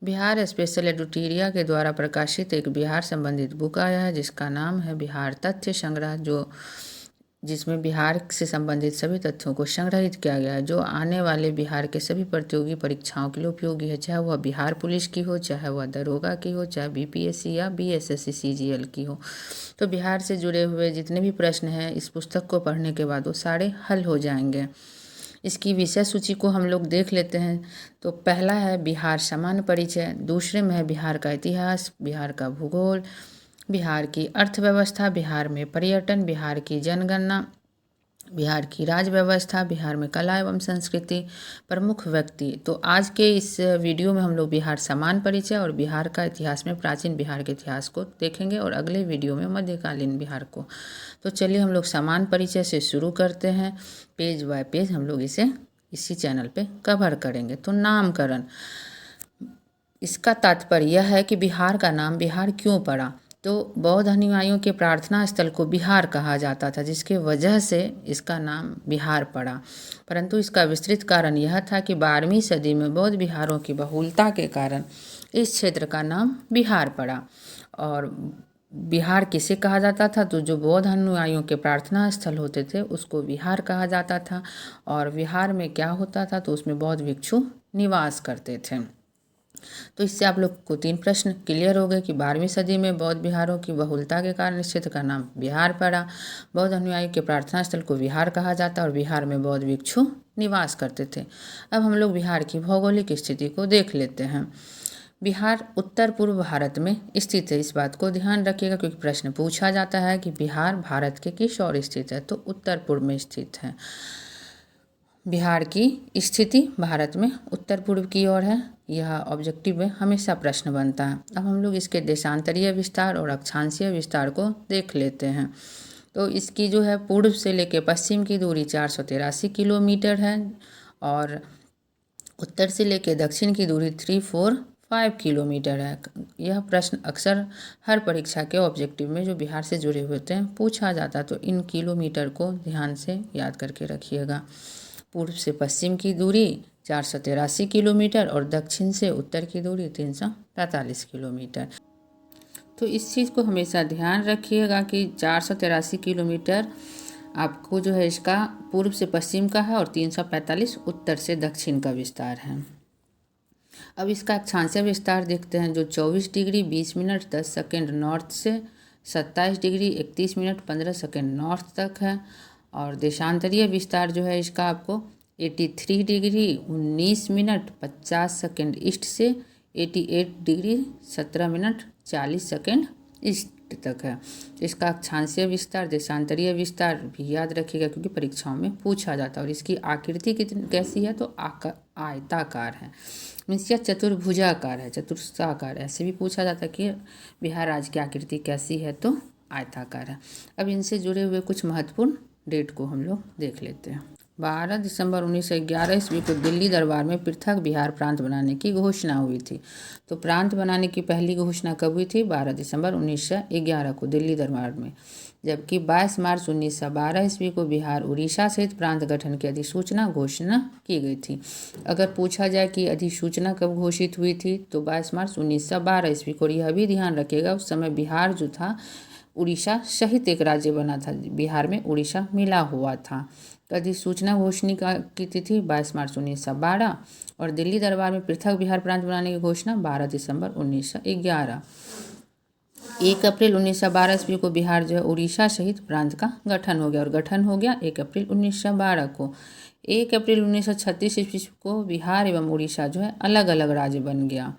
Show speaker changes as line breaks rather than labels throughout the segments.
Bihar special एडिटोरिया के द्वारा प्रकाशित एक बिहार संबंधित बुक आया है जिसका नाम है बिहार तथ्य संग्रह, जिसमें बिहार से संबंधित सभी तथ्यों को संग्रहित किया गया है जो आने वाले बिहार के सभी प्रतियोगी परीक्षाओं के लिए उपयोगी है, चाहे वह बिहार पुलिस की हो, चाहे वह दरोगा की हो, चाहे बीपीएससी या बीएसएससी सीजीएल की हो। तो बिहार से जुड़े हुए जितने भी प्रश्न हैं इस पुस्तक को पढ़ने के बाद वो सारे हल हो जाएंगे। इसकी विषय सूची को हम लोग देख लेते हैं। तो पहला है बिहार सामान्य परिचय, दूसरे में है बिहार का इतिहास, बिहार का भूगोल, बिहार की अर्थव्यवस्था, बिहार में पर्यटन, बिहार की जनगणना, बिहार की राज्य व्यवस्था, बिहार में कला एवं संस्कृति, प्रमुख व्यक्ति। तो आज के इस वीडियो में हम लोग बिहार सामान्य परिचय और बिहार का इतिहास में प्राचीन बिहार के इतिहास को देखेंगे और अगले वीडियो में मध्यकालीन बिहार को। तो चलिए हम लोग सामान्य परिचय से शुरू करते हैं। पेज बाय पेज हम लोग इसे इसी चैनल पे कवर करेंगे। तो नामकरण, इसका तात्पर्य यह है कि बिहार का नाम बिहार क्यों पड़ा। तो बौद्ध अनुयायियों के प्रार्थना स्थल को बिहार कहा जाता था, जिसके वजह से इसका नाम बिहार पड़ा। परंतु इसका विस्तृत कारण यह था कि 12वीं सदी में बौद्ध बिहारों की बहुलता के कारण इस क्षेत्र का नाम बिहार पड़ा। और बिहार किसे कहा जाता था, तो जो बौद्ध अनुयायियों के प्रार्थना स्थल होते थे उसको बिहार कहा जाता था। और बिहार में क्या होता था, तो उसमें बौद्ध भिक्षु निवास करते थे। तो इससे आप लोग को 3 प्रश्न क्लियर हो गए कि 12वीं सदी में बौद्ध बिहारों की बहुलता के कारण इस क्षेत्र का नाम बिहार पड़ा। बौद्ध अनुयायी के प्रार्थना स्थल को बिहार कहा जाता और बिहार में बौद्ध भिक्षु निवास करते थे। अब हम लोग बिहार की भौगोलिक स्थिति को देख लेते हैं। बिहार उत्तर पूर्व भारत में स्थित है। इस बात को ध्यान रखिएगा क्योंकि प्रश्न पूछा जाता है कि बिहार भारत के किस ओर स्थित है, तो उत्तर पूर्व में स्थित है। बिहार की स्थिति भारत में उत्तर पूर्व की ओर है। यह ऑब्जेक्टिव में हमेशा प्रश्न बनता है। अब हम लोग इसके देशांतरीय विस्तार और अक्षांशीय विस्तार को देख लेते हैं। तो इसकी जो है पूर्व से लेकर पश्चिम की दूरी 483 किलोमीटर है और उत्तर से लेकर दक्षिण की दूरी 345 किलोमीटर है। यह प्रश्न अक्सर हर परीक्षा के ऑब्जेक्टिव में जो बिहार से जुड़े हुए होते हैं पूछा जाता है, तो इन किलोमीटर को ध्यान से याद करके रखिएगा। पूर्व से पश्चिम की दूरी 483 किलोमीटर और दक्षिण से उत्तर की दूरी 345 किलोमीटर। तो इस चीज़ को हमेशा ध्यान रखिएगा कि 483 किलोमीटर आपको जो है इसका पूर्व से पश्चिम का है और 345 उत्तर से दक्षिण का विस्तार है। अब इसका अक्षांशीय विस्तार देखते हैं जो 24 डिग्री 20 मिनट 10 सेकेंड नॉर्थ से 27 डिग्री 31 मिनट 15 सेकेंड नॉर्थ तक है। और देशांतरीय विस्तार जो है इसका आपको 83 डिग्री 19 मिनट 50 सेकेंड ईस्ट से 88 डिग्री 17 मिनट 40 सेकेंड ईस्ट तक है। इसका अक्षांशीय विस्तार देशांतरीय विस्तार भी याद रखिएगा क्योंकि परीक्षाओं में पूछा जाता है। और इसकी आकृति कितनी कैसी है, तो आयताकार है, मीन्स यह चतुर्भुजाकार है, चतुर्साकार ऐसे भी पूछा जाता है कि बिहार राज्य की आकृति कैसी है, तो आयताकार है। अब इनसे जुड़े हुए कुछ महत्वपूर्ण डेट को हम लोग देख लेते हैं। 12 दिसंबर 1911 ईस्वी को दिल्ली दरबार में पृथक बिहार प्रांत बनाने की घोषणा हुई थी। तो प्रांत बनाने की पहली घोषणा कब हुई थी, 12 दिसंबर 1911 को दिल्ली दरबार में। जबकि 22 मार्च 1912 ईस्वी को बिहार उड़ीसा सहित प्रांत गठन की अधिसूचना घोषणा की गई थी। अगर पूछा जाए कि अधिसूचना कब घोषित हुई थी, तो 22 मार्च 1912 ईस्वी को। यह भी ध्यान रखिएगा उस समय बिहार जो था उड़ीसा सहित एक राज्य बना था, बिहार में उड़ीसा मिला हुआ था। अधिसूचना घोषणा की तिथि 22 मार्च 1912 और दिल्ली दरबार में पृथक बिहार प्रांत बनाने की घोषणा 12 दिसंबर 1911। 1 अप्रैल 1912 ईस्वी को बिहार जो है उड़ीसा सहित प्रांत का गठन हो गया और गठन हो गया 1 अप्रैल 1912 को। 1 अप्रैल 1936 ईस्वी को बिहार एवं उड़ीसा जो है अलग अलग राज्य बन गया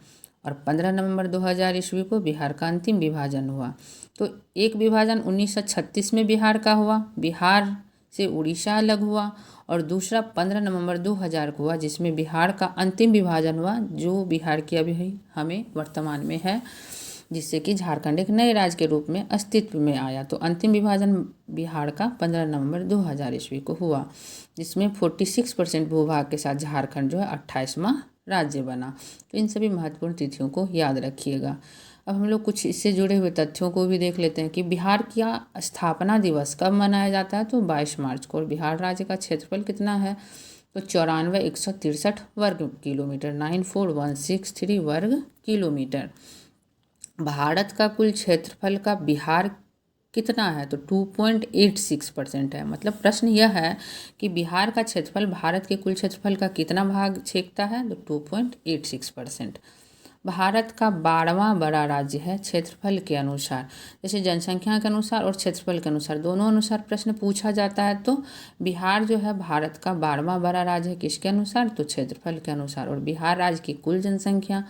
और 15 नवंबर 2000 ईस्वी को बिहार का अंतिम विभाजन हुआ। तो एक विभाजन 1936 में बिहार का हुआ, बिहार से उड़ीसा अलग हुआ, और दूसरा 15 नवंबर 2000 को हुआ जिसमें बिहार का अंतिम विभाजन हुआ जो बिहार की अभी हमें वर्तमान में है, जिससे कि झारखंड एक नए राज्य के रूप में अस्तित्व में आया। तो अंतिम विभाजन बिहार का 15 नवंबर 2000 ईस्वी को हुआ जिसमें 46% भूभाग के साथ झारखंड जो है 28वां राज्य बना। तो इन सभी महत्वपूर्ण तिथियों को याद रखिएगा। अब हम लोग कुछ इससे जुड़े हुए तथ्यों को भी देख लेते हैं कि बिहार का स्थापना दिवस कब मनाया जाता है, तो 22 मार्च को। और बिहार राज्य का क्षेत्रफल कितना है, तो 94,163 वर्ग किलोमीटर, 94,163 वर्ग किलोमीटर। भारत का कुल क्षेत्रफल का बिहार कितना है? तो 2.86% है। मतलब प्रश्न यह है कि बिहार का क्षेत्रफल भारत के कुल क्षेत्रफल का कितना भाग छेकता है? तो 2.86%। भारत का 12वां बड़ा राज्य है क्षेत्रफल के अनुसार, जैसे जनसंख्या के अनुसार और क्षेत्रफल के अनुसार, दोनों अनुसार प्रश्न पूछा जाता है। तो बिहार जो है भारत का 12वां बड़ा राज्य है, किसके अनुसार? तो क्षेत्रफल के अनुसार। और बिहार राज्य की कुल जनसंख्या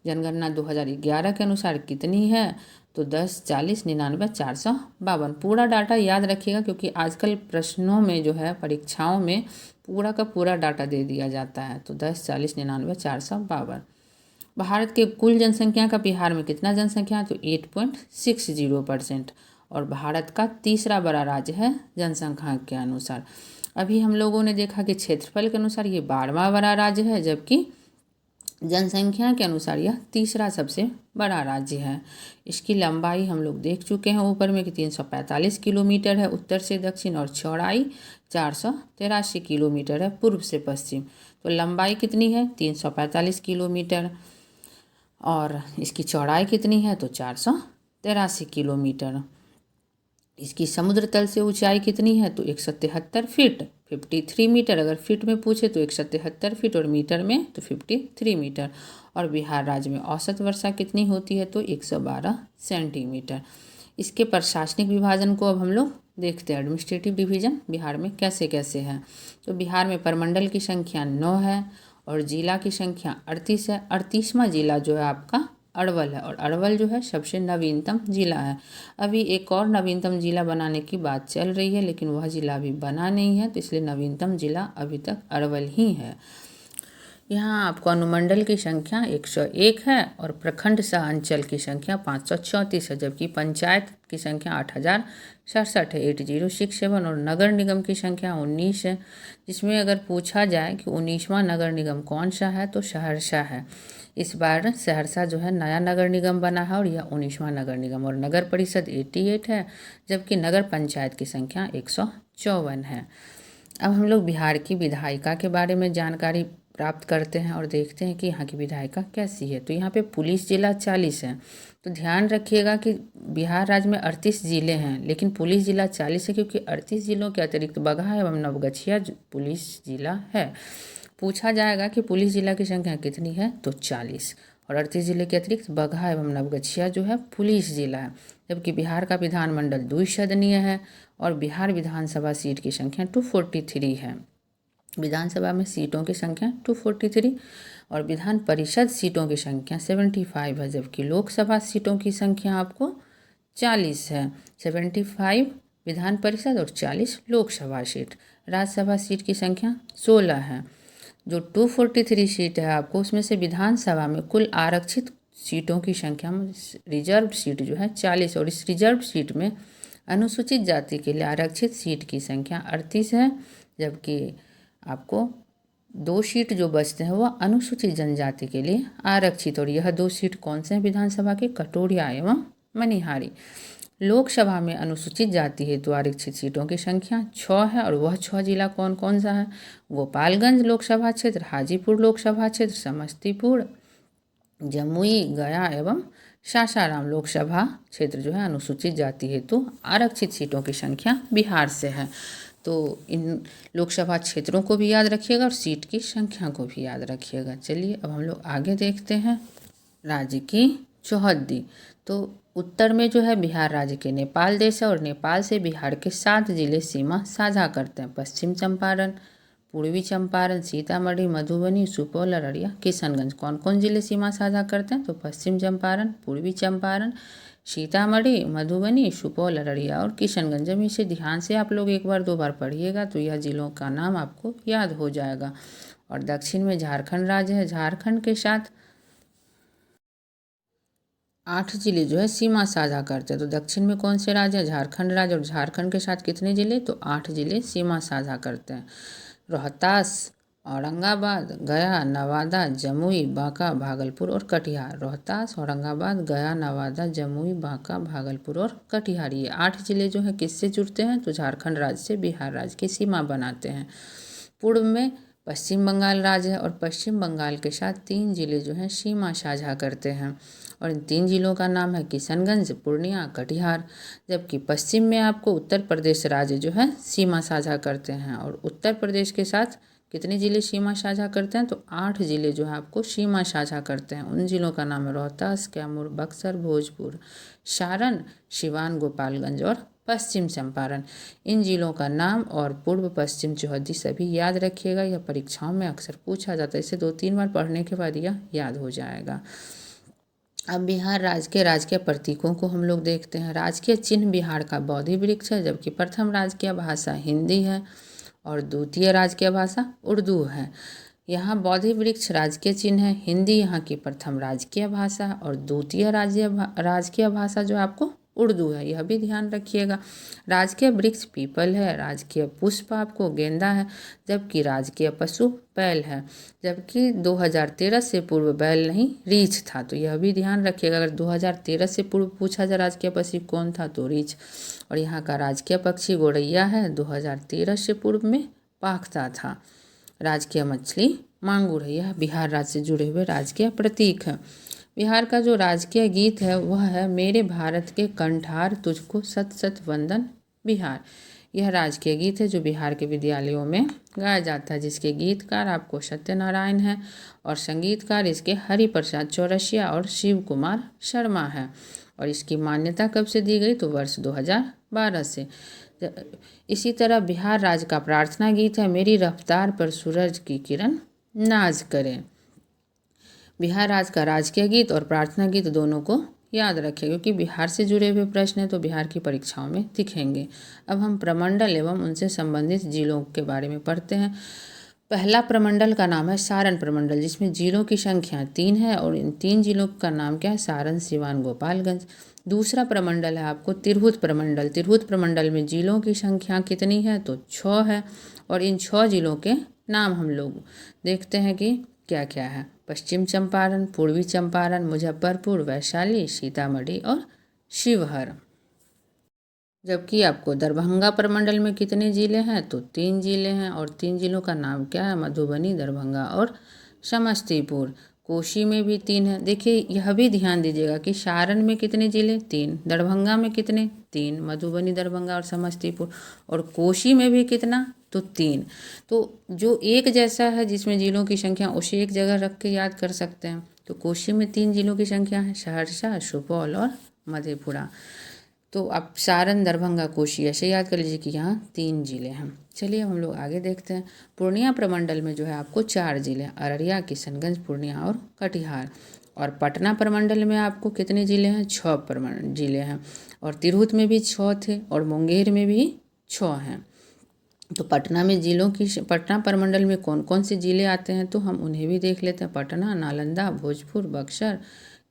जनगणना 2011 के अनुसार कितनी है? तो 10, 40, 99, 452। पूरा डाटा याद रखिएगा, क्योंकि आजकल प्रश्नों में जो है परीक्षाओं में पूरा का पूरा डाटा दे दिया जाता है। तो 10, 40, 99, 452। भारत के कुल जनसंख्या का बिहार में कितना जनसंख्या है? तो 8.60%। और भारत का तीसरा बड़ा राज्य है जनसंख्या के अनुसार। अभी हम लोगों ने देखा कि क्षेत्रफल के अनुसार ये 12वां बड़ा राज्य है, जबकि जनसंख्या के अनुसार यह तीसरा सबसे बड़ा राज्य है। इसकी लंबाई हम लोग देख चुके हैं ऊपर में कि 345 किलोमीटर है उत्तर से दक्षिण, और चौड़ाई 483 किलोमीटर है पूर्व से पश्चिम। तो लंबाई कितनी है? 345 किलोमीटर। और इसकी चौड़ाई कितनी है? तो 483 किलोमीटर। इसकी समुद्र तल से ऊंचाई कितनी है? तो 173 फीट, 53 मीटर। अगर फीट में पूछे तो 173 फीट, और मीटर में तो 53 मीटर। और बिहार राज्य में औसत वर्षा कितनी होती है? तो 112 सेंटीमीटर। इसके प्रशासनिक विभाजन को अब हम लोग देखते हैं, एडमिनिस्ट्रेटिव डिवीजन बिहार में कैसे कैसे है। तो बिहार में प्रमंडल की संख्या 9 है, और जिला की संख्या 38 है। 38वां जिला जो है आपका अरवल है, और अरवल जो है सबसे नवीनतम जिला है। अभी एक और नवीनतम जिला बनाने की बात चल रही है, लेकिन वह जिला अभी बना नहीं है, तो इसलिए नवीनतम जिला अभी तक अरवल ही है। यहाँ आपको अनुमंडल की संख्या 101 है, और प्रखंड सह अंचल की संख्या 534 है, जबकि पंचायत की संख्या 8067 है, 8067। और नगर निगम की संख्या 19 है, जिसमें अगर पूछा जाए कि 19वां नगर निगम कौन सा है, तो सहरसा है। इस बार सहरसा जो है नया नगर निगम बना है, और यह 19वां नगर निगम। और नगर परिषद 88 है, जबकि नगर पंचायत की संख्या 154 है। अब हम लोग बिहार की विधायिका के बारे में जानकारी प्राप्त करते हैं और देखते हैं कि यहाँ की विधायिका कैसी है। तो यहाँ पे पुलिस जिला 40 है। तो ध्यान रखिएगा कि बिहार राज्य में 38 जिले हैं, लेकिन पुलिस जिला 40 है, क्योंकि 38 जिलों के अतिरिक्त बगहा एवं नवगछिया पुलिस जिला है। पूछा जाएगा कि पुलिस जिला की संख्या कितनी है? तो 40। और 38 जिले के अतिरिक्त बगहा एवं नवगछिया जो है पुलिस जिला है। जबकि बिहार का विधानमंडल द्विसदनीय है, और बिहार विधानसभा सीट की संख्या 243 है। विधानसभा में सीटों की संख्या 243, और विधान परिषद सीटों की संख्या 75 है, जबकि लोकसभा सीटों की संख्या आपको 40 है। 75 विधान परिषद और 40 लोकसभा सीट। राज्यसभा सीट की संख्या 16 है। जो 243 सीट है आपको, उसमें से विधानसभा में कुल आरक्षित सीटों की संख्या में रिजर्व सीट जो है 40, और इस रिजर्व सीट में अनुसूचित जाति के लिए आरक्षित सीट की संख्या 38 है, जबकि आपको 2 सीट जो बचते हैं वह अनुसूचित जनजाति के लिए आरक्षित। और यह 2 सीट कौन से हैं विधानसभा के? कटोरिया एवं मनिहारी। लोकसभा में अनुसूचित जाति हेतु आरक्षित सीटों की संख्या 6 है, और वह 6 जिला कौन कौन सा है? गोपालगंज लोकसभा क्षेत्र, हाजीपुर लोकसभा क्षेत्र, समस्तीपुर, जमुई, गया एवं सासाराम लोकसभा क्षेत्र जो है अनुसूचित जाति हेतु आरक्षित सीटों की संख्या बिहार से है। तो इन लोकसभा क्षेत्रों को भी याद रखिएगा और सीट की संख्या को भी याद रखिएगा। चलिए अब हम लोग आगे देखते हैं राज्य की चौहद्दी। तो उत्तर में जो है बिहार राज्य के नेपाल देश है, और नेपाल से बिहार के 7 जिले सीमा साझा करते हैं। पश्चिम चंपारण, पूर्वी चंपारण, सीतामढ़ी, मधुबनी, सुपौल, अररिया, किशनगंज। कौन कौन जिले सीमा साझा करते हैं? तो पश्चिम चंपारण, पूर्वी चंपारण, सीतामढ़ी, मधुबनी, सुपौल, अररिया और किशनगंज। जब इसे ध्यान से आप लोग एक बार 2 बार पढ़िएगा तो यह जिलों का नाम आपको याद हो जाएगा। और दक्षिण में झारखंड राज्य है। झारखंड के साथ 8 जिले जो है सीमा साझा करते हैं। तो दक्षिण में कौन से राज्य है? झारखंड राज्य। और झारखंड के साथ कितने जिले? तो 8 जिले सीमा साझा करते हैं। रोहतास, औरंगाबाद, गया, नवादा, जमुई, बांका, भागलपुर और कटिहार। रोहतास, औरंगाबाद, गया, नवादा, जमुई, बांका, भागलपुर और कटिहार, ये 8 जिले जो है किससे जुड़ते हैं? तो झारखंड राज्य से बिहार राज्य की सीमा बनाते हैं। पूर्व में पश्चिम बंगाल राज्य है और पश्चिम बंगाल के साथ 3 जिले जो हैं सीमा साझा करते हैं और इन 3 जिलों का नाम है किशनगंज, पूर्णिया, कटिहार। जबकि पश्चिम में आपको उत्तर प्रदेश राज्य जो है सीमा साझा करते हैं और उत्तर प्रदेश के साथ कितने ज़िले सीमा साझा करते हैं, तो 8 ज़िले जो है आपको सीमा साझा करते हैं। उन ज़िलों का नाम है रोहतास, कैमूर, बक्सर, भोजपुर, सारण, सिवान, गोपालगंज और पश्चिम चंपारण। इन ज़िलों का नाम और पूर्व पश्चिम चौहद्दी सभी याद रखिएगा, यह परीक्षाओं में अक्सर पूछा जाता है। इसे 2-3 बार पढ़ने के बाद यह याद हो जाएगा। अब बिहार राज्य के राजकीय प्रतीकों को हम लोग देखते हैं। राजकीय चिन्ह बिहार का बोधि वृक्ष है, जबकि प्रथम राजकीय भाषा हिंदी है और द्वितीय राजकीय भाषा उर्दू है। यहाँ बोधि वृक्ष राजकीय चिन्ह है, हिंदी यहाँ की प्रथम राजकीय भाषा और द्वितीय राजकीय भाषा जो आपको उर्दू है, यह भी ध्यान रखिएगा। राजकीय वृक्ष पीपल है, राजकीय पुष्प आपको गेंदा है, जबकि राजकीय पशु बैल है। जबकि 2013 से पूर्व बैल नहीं रीछ था, तो यह भी ध्यान रखिएगा। अगर 2013 से पूर्व पूछा जाए राजकीय पक्षी कौन था, तो रीछ। और यहाँ का राजकीय पक्षी गौरैया है, 2013 से पूर्व में पाखता था। राजकीय मछली मांगुर है। यह बिहार राज्य से जुड़े हुए राजकीय प्रतीक है। बिहार का जो राजकीय गीत है वह है मेरे भारत के कंठार तुझको सत सत वंदन बिहार। यह राजकीय गीत है जो बिहार के विद्यालयों में गाया जाता है, जिसके गीतकार आपको सत्यनारायण हैं और संगीतकार इसके हरिप्रसाद चौरसिया और शिव कुमार शर्मा है। और इसकी मान्यता कब से दी गई, तो वर्ष 2012 से। इसी तरह बिहार राज्य का प्रार्थना गीत है मेरी रफ्तार पर सूरज की किरण नाज करें। बिहार राज्य का राजकीय गीत और प्रार्थना गीत दोनों को याद रखें, क्योंकि बिहार से जुड़े हुए प्रश्न हैं तो बिहार की परीक्षाओं में दिखेंगे। अब हम प्रमंडल एवं उनसे संबंधित जिलों के बारे में पढ़ते हैं। पहला प्रमंडल का नाम है सारण प्रमंडल, जिसमें जिलों की संख्या 3 है और इन 3 जिलों का नाम क्या है, सारण, सिवान, गोपालगंज। दूसरा प्रमंडल है आपको तिरहुत प्रमंडल। तिरहुत प्रमंडल में जिलों की संख्या कितनी है, तो 6 है और इन 6 जिलों के नाम हम लोग देखते हैं कि क्या क्या है। पश्चिम चंपारण, पूर्वी चंपारण, मुजफ्फरपुर, वैशाली, सीतामढ़ी और शिवहर। जबकि आपको दरभंगा प्रमंडल में कितने ज़िले हैं, तो 3 ज़िले हैं और 3 ज़िलों का नाम क्या है, मधुबनी, दरभंगा और समस्तीपुर। कोशी में भी 3 है। देखिए यह भी ध्यान दीजिएगा कि सारण में कितने ज़िले, 3, दरभंगा में कितने, 3, मधुबनी, दरभंगा और समस्तीपुर, और कोशी में भी कितना, तो 3। तो जो एक जैसा है जिसमें जिलों की संख्या उसे एक जगह रख के याद कर सकते हैं। तो कोशी में 3 जिलों की संख्या है, सहरसा, सुपौल और मधेपुरा। तो आप सारण, दरभंगा, कोशी ऐसे याद कर लीजिए कि यहाँ 3 जिले हैं। चलिए अब हम लोग आगे देखते हैं। पूर्णिया प्रमंडल में जो है आपको 4 जिले, अररिया, किशनगंज, पूर्णिया और कटिहार। और पटना प्रमंडल में आपको कितने ज़िले हैं, 6 जिले हैं। और तिरहुत में भी 6 थे और मुंगेर में भी 6 हैं। तो पटना में पटना प्रमंडल में कौन कौन से ज़िले आते हैं, तो हम उन्हें भी देख लेते हैं। पटना, नालंदा, भोजपुर, बक्सर,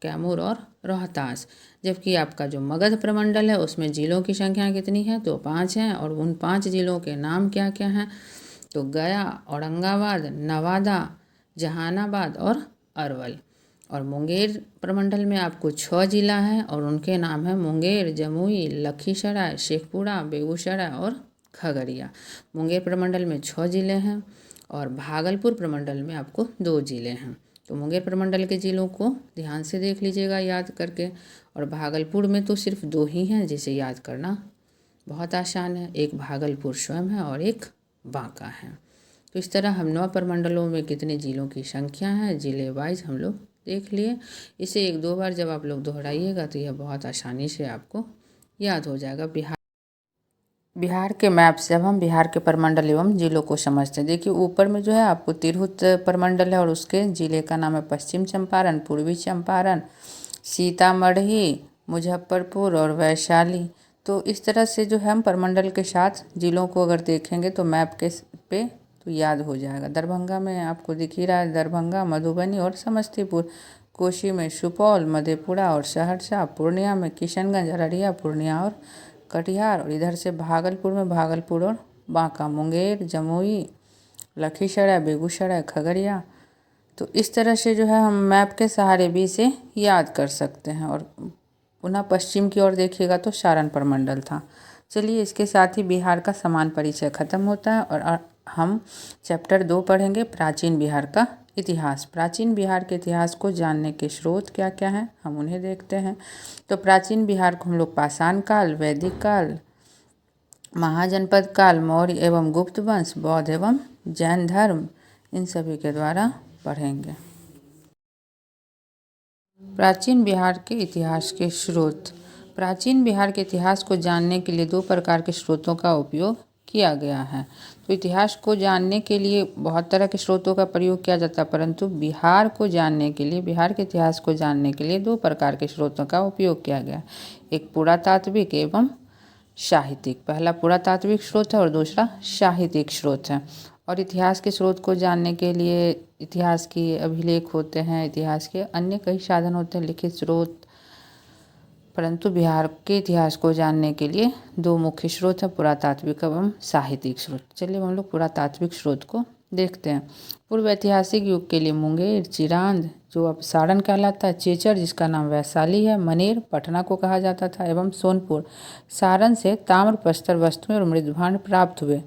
कैमूर और रोहतास। जबकि आपका जो मगध प्रमंडल है उसमें ज़िलों की संख्या कितनी है, तो 5 हैं और उन 5 ज़िलों के नाम क्या क्या हैं, तो गया, औरंगाबाद, नवादा, जहानाबाद और अरवल। और मुंगेर प्रमंडल में आपको 6 ज़िला हैं और उनके नाम हैं मुंगेर, जमुई, लखीसराय, शेखपुरा, बेगूसराय और खगड़िया। मुंगेर प्रमंडल में 6 ज़िले हैं और भागलपुर प्रमंडल में आपको 2 ज़िले हैं। तो मुंगेर प्रमंडल के ज़िलों को ध्यान से देख लीजिएगा याद करके। और भागलपुर में तो सिर्फ 2 ही हैं जिसे याद करना बहुत आसान है, एक भागलपुर स्वयं है और एक बांका है। तो इस तरह हम 9 प्रमंडलों में कितने ज़िलों की संख्या है, ज़िले वाइज हम लोग देख लिए। इसे 1-2 बार जब आप लोग दोहराइएगा तो यह बहुत आसानी से आपको याद हो जाएगा। बिहार के मैप से अब हम बिहार के प्रमंडल एवं जिलों को समझते हैं। देखिए ऊपर में जो है आपको तिरहुत प्रमंडल है और उसके ज़िले का नाम है पश्चिम चंपारण, पूर्वी चंपारण, सीतामढ़ी, मुजफ्फरपुर और वैशाली। तो इस तरह से जो है हम प्रमंडल के साथ ज़िलों को अगर देखेंगे तो मैप के पे तो याद हो जाएगा। दरभंगा में आपको दिख ही रहा है, दरभंगा, मधुबनी और समस्तीपुर। कोशी में सुपौल, मधेपुरा और सहरसा। पूर्णिया में किशनगंज, अररिया, पूर्णिया और कटिहार। और इधर से भागलपुर में भागलपुर और बांका, मुंगेर, जमुई, लखीसराय, बेगूसराय, खगड़िया। तो इस तरह से जो है हम मैप के सहारे भी इसे याद कर सकते हैं। और पुनः पश्चिम की ओर देखिएगा तो सारण प्रमंडल था। चलिए इसके साथ ही बिहार का समान परिचय खत्म होता है और हम चैप्टर 2 पढ़ेंगे, प्राचीन बिहार का इतिहास। प्राचीन बिहार के इतिहास को जानने के स्रोत क्या क्या हैं, हम उन्हें देखते हैं। तो प्राचीन बिहार को हम लोग पाषाण काल, वैदिक काल, महाजनपद काल, मौर्य एवं गुप्त वंश, बौद्ध एवं जैन धर्म, इन सभी के द्वारा पढ़ेंगे। प्राचीन बिहार के इतिहास के स्रोत। प्राचीन बिहार के इतिहास को जानने के लिए 2 प्रकार के स्रोतों का उपयोग किया गया है। तो इतिहास को जानने के लिए बहुत तरह के स्रोतों का प्रयोग किया जाता है, परंतु बिहार को जानने के लिए, बिहार के इतिहास को जानने के लिए 2 प्रकार के स्रोतों का उपयोग किया गया। एक पुरातात्विक एवं साहित्यिक। पहला पुरातात्विक स्रोत है और दूसरा साहित्यिक स्रोत है। और इतिहास के स्रोत को जानने के लिए इतिहास के अभिलेख होते हैं, इतिहास के अन्य कई साधन होते हैं, लिखित स्रोत। परंतु बिहार के इतिहास को जानने के लिए 2 मुख्य स्रोत हैं, पुरातात्विक एवं साहित्यिक स्रोत। चलिए हम लोग पुरातात्विक स्रोत को देखते हैं। पूर्व ऐतिहासिक युग के लिए मुंगेर, चिरांद जो अब सारण कहलाता है, चेचर जिसका नाम वैशाली है, मनेर पटना को कहा जाता था, एवं सोनपुर सारण से ताम्र प्रस्तर वस्तुएं और मृदभांड प्राप्त हुए।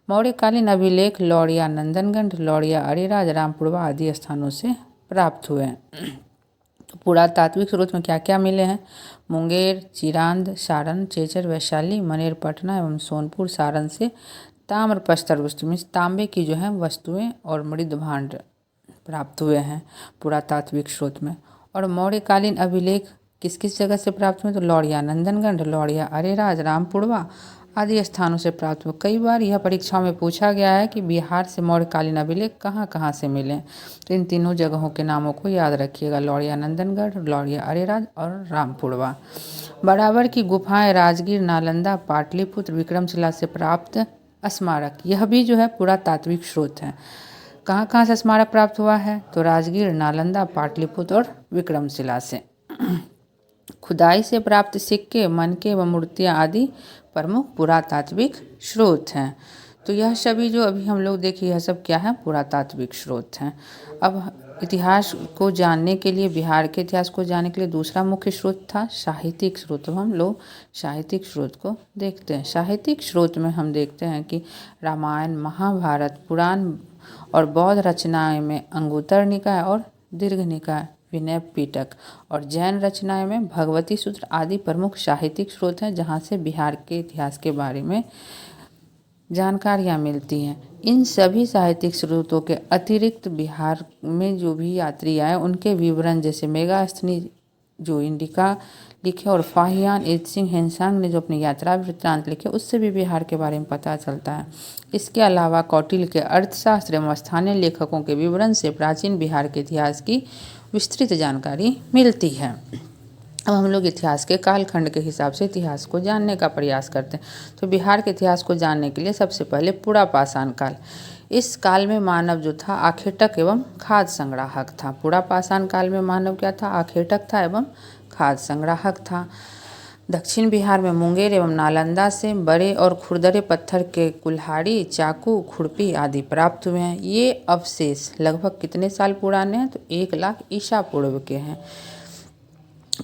मौर्यकालीन अभिलेख लौड़िया नंदनगढ़, लौड़िया अरेराज, रामपुरवा आदि स्थानों से प्राप्त हुए। तो पुरातात्विक स्रोत में क्या क्या मिले हैं? मुंगेर, चिरांद, सारण, चेचर, वैशाली, मनेर पटना एवं सोनपुर सारण से ताम्र प्रस्तर वस्तु मीन्स तांबे की जो है वस्तुएं और मृदभांड प्राप्त हुए हैं पुरातात्विक स्रोत में। और मौर्यकालीन अभिलेख किस किस जगह से प्राप्त हुए? तो लौड़िया नंदनगढ़, लौड़िया अरेराज, रामपुरवा आदि स्थानों से प्राप्त हुए। कई बार यह परीक्षा में पूछा गया है कि बिहार से मौर्यकालीन अभिलेख कहाँ कहाँ से मिले। तो इन तीनों जगहों के नामों को याद रखिएगा, लौड़िया नंदनगढ़, लौड़िया अरेराज और रामपुरवा। बराबर की गुफाएं राजगीर, नालंदा, पाटलिपुत्र, विक्रमशिला से प्राप्त स्मारक, यह भी जो है पुरातात्विक स्रोत है। कहाँ कहाँ से स्मारक प्राप्त हुआ है? तो राजगीर, नालंदा, पाटलिपुत्र और विक्रमशिला से। खुदाई से प्राप्त सिक्के, मनके व मूर्तियाँ आदि प्रमुख पुरातात्विक स्रोत हैं। तो यह सभी जो अभी हम लोग देखिए, यह सब क्या है? पुरातात्विक स्रोत हैं। अब इतिहास को जानने के लिए, बिहार के इतिहास को जानने के लिए दूसरा मुख्य स्रोत था साहित्यिक स्रोत। तो हम लोग साहित्यिक स्रोत को देखते हैं। साहित्यिक स्रोत में हम देखते हैं कि रामायण, महाभारत, पुराण और बौद्ध रचनाएं में अंगुत्तर निकाय और दीर्घ निकाय, विनय पिटक और जैन रचनाएं में भगवती सूत्र आदि प्रमुख साहित्यिक स्रोत हैं, जहां से बिहार के इतिहास के बारे में जानकारियां मिलती हैं। इन सभी साहित्यिक स्रोतों के अतिरिक्त बिहार में जो भी यात्री आए उनके विवरण, जैसे मेगास्थनी जो इंडिका लिखे और फाहियान एत्सिंग हेनसांग ने जो अपनी यात्रा वृत्तांत लिखे, उससे भी बिहार के बारे में पता चलता है। इसके अलावा कौटिल्य के अर्थशास्त्र एवं स्थानीय लेखकों के विवरण से प्राचीन बिहार के इतिहास की विस्तृत जानकारी मिलती है। अब हम लोग इतिहास के कालखंड के हिसाब से इतिहास को जानने का प्रयास करते हैं। तो बिहार के इतिहास को जानने के लिए सबसे पहले पुरापाषाण काल। इस काल में मानव जो था आखेटक एवं खाद्य संग्राहक था। पुरापाषाण काल में मानव क्या था? आखेटक था एवं खाद्य संग्राहक था। दक्षिण बिहार में मुंगेर एवं नालंदा से बड़े और खुरदरे पत्थर के कुल्हाड़ी, चाकू, खुरपी आदि प्राप्त हुए हैं। ये अवशेष लगभग कितने साल पुराने हैं? तो 1 लाख ईसा पूर्व के हैं।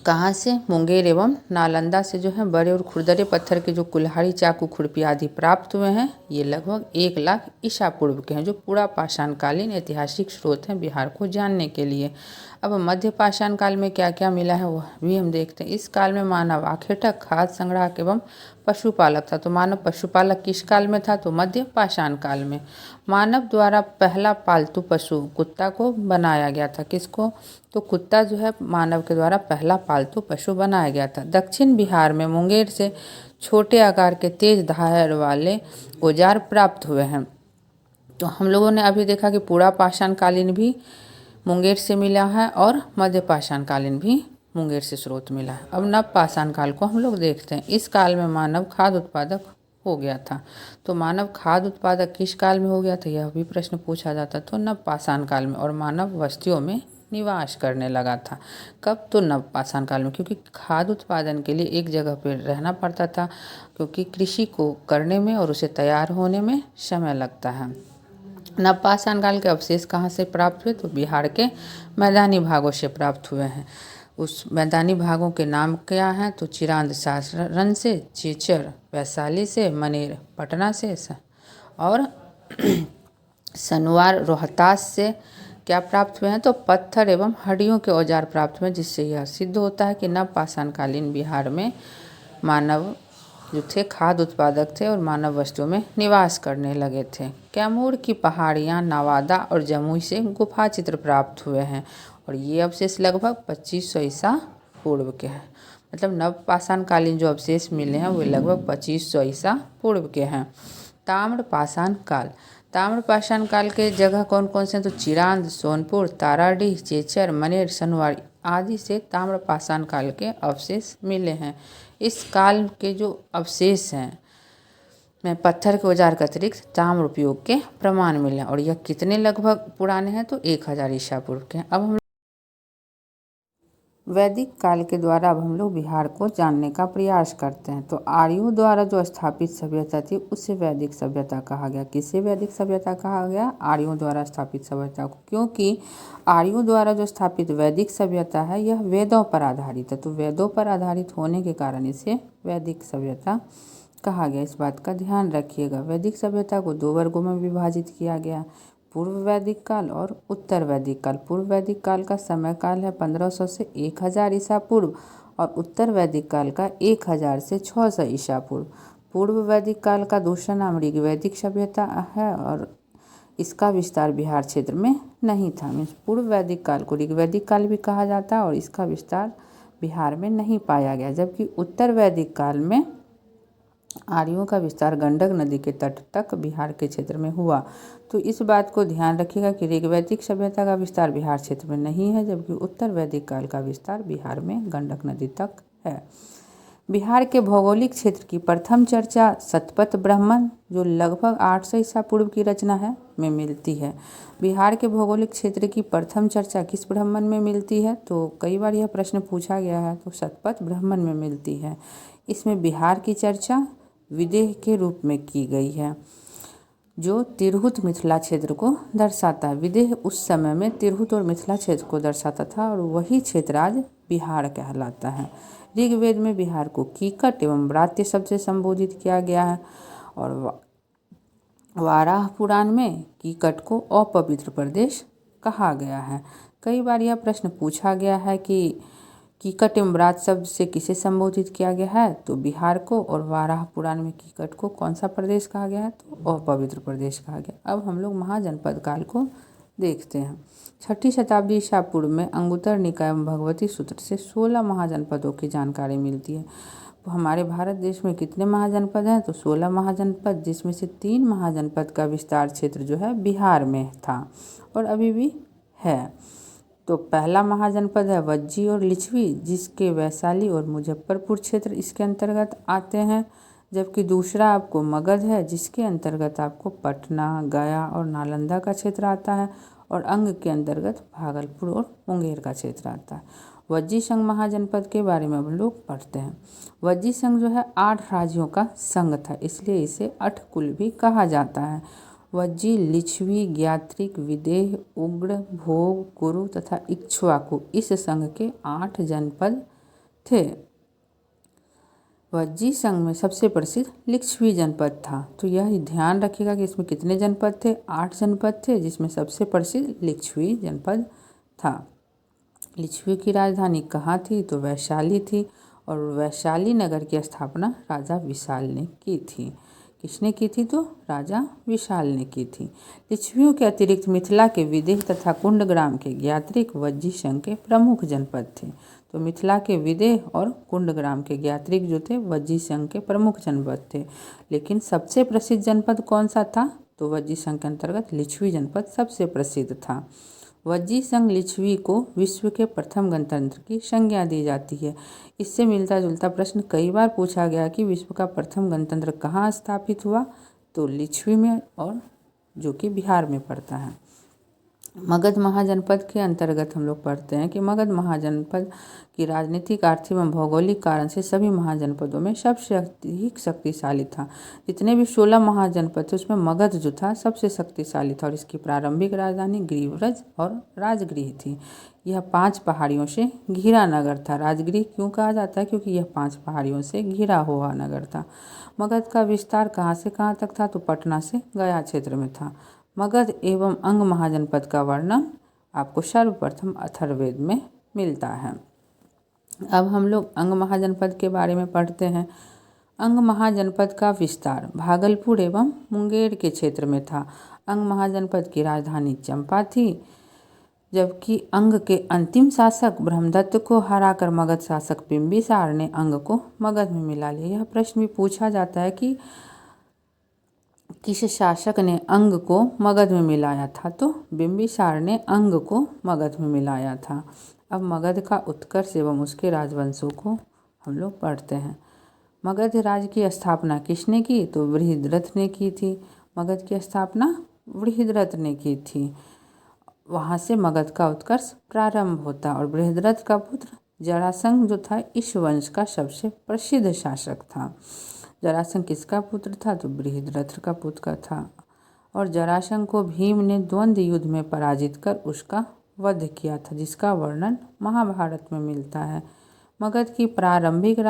कहाँ से? मुंगेर एवं नालंदा से जो है बड़े और खुरदरे पत्थर के जो कुल्हाड़ी, चाकू, खुरपी आदि प्राप्त हुए हैं, ये लगभग 1 लाख ईसा पूर्व के हैं, जो पुरापाषाण कालीन ऐतिहासिक स्रोत हैं बिहार को जानने के लिए। अब मध्य पाषाण काल में क्या क्या मिला है वह भी हम देखते हैं। इस काल में मानव आखेटक, खाद्य संग्राहक एवं पशुपालक था। तो मानव पशुपालक किस काल में था? तो मध्य पाषाण काल में। मानव द्वारा पहला पालतू पशु कुत्ता को बनाया गया था। किसको? तो कुत्ता जो है मानव के द्वारा पहला पालतू पशु बनाया गया था। दक्षिण बिहार में मुंगेर से छोटे आकार के तेज धार वाले औजार प्राप्त हुए हैं। तो हम लोगों ने अभी देखा कि पुरापाषाण कालीन भी मुंगेर से मिला है और मध्य पाषाण कालीन भी मुंगेर से स्रोत मिला है। अब नव पाषाण काल को हम लोग देखते हैं। इस काल में मानव खाद्य उत्पादक हो गया था। तो मानव खाद्य उत्पादक किस काल में हो गया था? यह भी प्रश्न पूछा जाता। तो नव पाषाण काल में। और मानव बस्तियों में निवास करने लगा था। कब? तो नव पाषाण काल में, क्योंकि खाद्य उत्पादन के लिए एक जगह पर रहना पड़ता था, क्योंकि कृषि को करने में और उसे तैयार होने में समय लगता है। नवपाषाण काल के अवशेष कहाँ से प्राप्त हुए? तो बिहार के मैदानी भागों से प्राप्त हुए हैं। उस मैदानी भागों के नाम क्या हैं? तो चिरांद सारण से, चेचर वैशाली से, मनेर पटना से और सनवार रोहतास से क्या प्राप्त हुए हैं, तो पत्थर एवं हड्डियों के औजार प्राप्त हुए, जिससे यह सिद्ध होता है कि नवपाषाणकालीन बिहार में मानव जो थे खाद्य उत्पादक थे और मानव वस्तुओं में निवास करने लगे थे। कैमूर की पहाड़ियाँ, नवादा और जमुई से गुफा चित्र प्राप्त हुए हैं और ये अवशेष लगभग 2500 ईसा पूर्व के हैं। मतलब नवपाषाणकालीन जो अवशेष मिले हैं वे लगभग 2500 ईसा पूर्व के हैं। ताम्रपाषाण काल, ताम्रपाषाण काल के जगह कौन कौन से हैं, तो चिरांद, सोनपुर, ताराडीह, चेचर, मनेर, सनवार आदि से ताम्रपाषाण काल के अवशेष मिले हैं। इस काल के जो अवशेष हैं में पत्थर के औजार के अतिरिक्त ताम्र उपयोग के प्रमाण मिले हैं और यह कितने लगभग पुराने हैं, तो 1000 ईसा पूर्व के हैं। अब हम वैदिक काल के द्वारा अब हम लोग बिहार को जानने का प्रयास करते हैं। तो आर्यों द्वारा जो स्थापित सभ्यता थी उसे वैदिक सभ्यता कहा गया। किसे वैदिक सभ्यता कहा गया? आर्यों द्वारा स्थापित सभ्यता को, क्योंकि आर्यों द्वारा जो स्थापित वैदिक सभ्यता है यह वेदों पर आधारित है। तो वेदों पर आधारित होने के कारण इसे वैदिक सभ्यता कहा गया। इस बात का ध्यान रखिएगा। वैदिक सभ्यता को 2 वर्गों में विभाजित किया गया, पूर्व वैदिक काल और उत्तर वैदिक काल। पूर्व वैदिक काल का समय काल है 1500 से 1000 ईसा पूर्व और उत्तर वैदिक काल का 1000 से 600 ईसा पूर्व। पूर्व वैदिक काल का दूसरा नाम ऋग्वैदिक सभ्यता है और इसका विस्तार बिहार क्षेत्र में नहीं था। मीन्स पूर्व वैदिक काल को ऋग्वैदिक काल भी कहा जाता है और इसका विस्तार बिहार में नहीं पाया गया। जबकि उत्तर वैदिक काल में आर्यों का विस्तार गंडक नदी के तट तक बिहार के क्षेत्र में हुआ। तो इस बात को ध्यान रखिएगा कि ऋग्वैदिक सभ्यता का विस्तार बिहार क्षेत्र में नहीं है, जबकि उत्तर वैदिक काल का विस्तार बिहार में गंडक नदी तक है। बिहार के भौगोलिक क्षेत्र की प्रथम चर्चा शतपथ ब्राह्मण जो लगभग 800 ईसा पूर्व की रचना है में मिलती है। बिहार के भौगोलिक क्षेत्र की प्रथम चर्चा किस ब्राह्मण में मिलती है? तो कई बार यह प्रश्न पूछा गया है, तो शतपथ ब्राह्मण में मिलती है। इसमें बिहार की चर्चा विदेह के रूप में की गई है जो तिरहुत मिथिला क्षेत्र को दर्शाता है। विदेह उस समय में तिरहुत और मिथिला क्षेत्र को दर्शाता था और वही क्षेत्र आज बिहार कहलाता है। ऋग्वेद में बिहार को कीकट एवं व्रात्य शब्द से संबोधित किया गया है और वाराह पुराण में कीकट को अपवित्र प्रदेश कहा गया है। कई बार यह प्रश्न पूछा गया है कि कीकट एवं व्रात शब्द से किसे संबोधित किया गया है? तो बिहार को। और वाराह पुराण में कीकट को कौन सा प्रदेश कहा गया है? तो अपवित्र प्रदेश कहा गया। अब हम लोग महाजनपद काल को देखते हैं। 6ठी शताब्दी ईसा पूर्व में अंगुत्तर निकाय एवं भगवती सूत्र से 16 महाजनपदों की जानकारी मिलती है। हमारे भारत देश में कितने महाजनपद हैं? तो 16 महाजनपद, जिसमें से 3 महाजनपद का विस्तार क्षेत्र जो है बिहार में था और अभी भी है। तो पहला महाजनपद है वज्जी और लिच्छवी, जिसके वैशाली और मुजफ्फरपुर क्षेत्र इसके अंतर्गत आते हैं। जबकि दूसरा आपको मगध है, जिसके अंतर्गत आपको पटना, गया और नालंदा का क्षेत्र आता है और अंग के अंतर्गत भागलपुर और मुंगेर का क्षेत्र आता है। वज्जी संघ महाजनपद के बारे में हम लोग पढ़ते हैं। वज्जी संघ जो है 8 राज्यों का संघ था, इसलिए इसे अठकुल भी कहा जाता है। वज्जी, लिच्छवी, ज्ञात्रिक, विदेह, उग्र, भोग, कुरु तथा इक्ष्वाकु इस संघ के 8 जनपद थे। वज्जी संघ में सबसे प्रसिद्ध लिच्छवी जनपद था। तो यह ध्यान रखिएगा कि इसमें कितने जनपद थे? 8 जनपद थे, जिसमें सबसे प्रसिद्ध लिच्छवी जनपद था। लिच्छवी की राजधानी कहाँ थी? तो वैशाली थी और वैशाली नगर की स्थापना राजा विशाल ने की थी। किसने की थी? तो राजा विशाल ने की थी। लिच्छवियों के अतिरिक्त मिथिला के विदेह तथा कुंडग्राम के ज्ञात्रिक वज्जी संघ के प्रमुख जनपद थे। तो मिथिला के विदेह और कुंडग्राम के ज्ञात्रिक जो थे वज्जी संघ के प्रमुख जनपद थे। लेकिन सबसे प्रसिद्ध जनपद कौन सा था? तो वज्जी संघ के अंतर्गत लिच्छवी जनपद सबसे प्रसिद्ध था। वज्जी संघ लिच्छवी को विश्व के प्रथम गणतंत्र की संज्ञा दी जाती है। इससे मिलता जुलता प्रश्न कई बार पूछा गया कि विश्व का प्रथम गणतंत्र कहाँ स्थापित हुआ? तो लिच्छवी में, और जो कि बिहार में पड़ता है। मगध महाजनपद के अंतर्गत हम लोग पढ़ते हैं कि मगध महाजनपद की राजनीतिक, आर्थिक एवं भौगोलिक कारण से सभी महाजनपदों में सबसे अधिक शक्तिशाली था। जितने भी 16 महाजनपद थे उसमें मगध जो था सबसे शक्तिशाली था और इसकी प्रारंभिक राजधानी गिरिव्रज और राजगृह थी। यह 5 पहाड़ियों से घिरा नगर था। राजगृह क्यों कहा जाता है? क्योंकि यह 5 पहाड़ियों से घिरा हुआ नगर था। मगध का विस्तार कहाँ से कहाँ तक था? तो पटना से गया क्षेत्र में था। मगध एवं अंग महाजनपद का वर्णन आपको सर्वप्रथम अथर्ववेद में मिलता है। अब हम लोग अंग महाजनपद के बारे में पढ़ते हैं। अंग महाजनपद का विस्तार भागलपुर एवं मुंगेर के क्षेत्र में था। अंग महाजनपद की राजधानी चंपा थी, जबकि अंग के अंतिम शासक ब्रह्मदत्त को हराकर मगध शासक बिंबिसार ने अंग को मगध में मिला लिया। यह प्रश्न भी पूछा जाता है कि किस शासक ने अंग को मगध में मिलाया था? तो बिंबिसार ने अंग को मगध में मिलाया था। अब मगध का उत्कर्ष एवं उसके राजवंशों को हम लोग पढ़ते हैं। मगध राज्य की स्थापना किसने की? तो बृहद्रथ ने की थी। मगध की स्थापना बृहद्रथ ने की थी। वहाँ से मगध का उत्कर्ष प्रारंभ होता और बृहद्रथ का पुत्र जरासंध जो था इस वंश का सबसे प्रसिद्ध शासक था। जरासंध किसका पुत्र था? तो बृहद्रथ का पुत्र का था और जरासंध को भीम ने द्वंद्व युद्ध में पराजित कर उसका वध किया था, जिसका वर्णन महाभारत में मिलता है। मगध की प्रारंभिक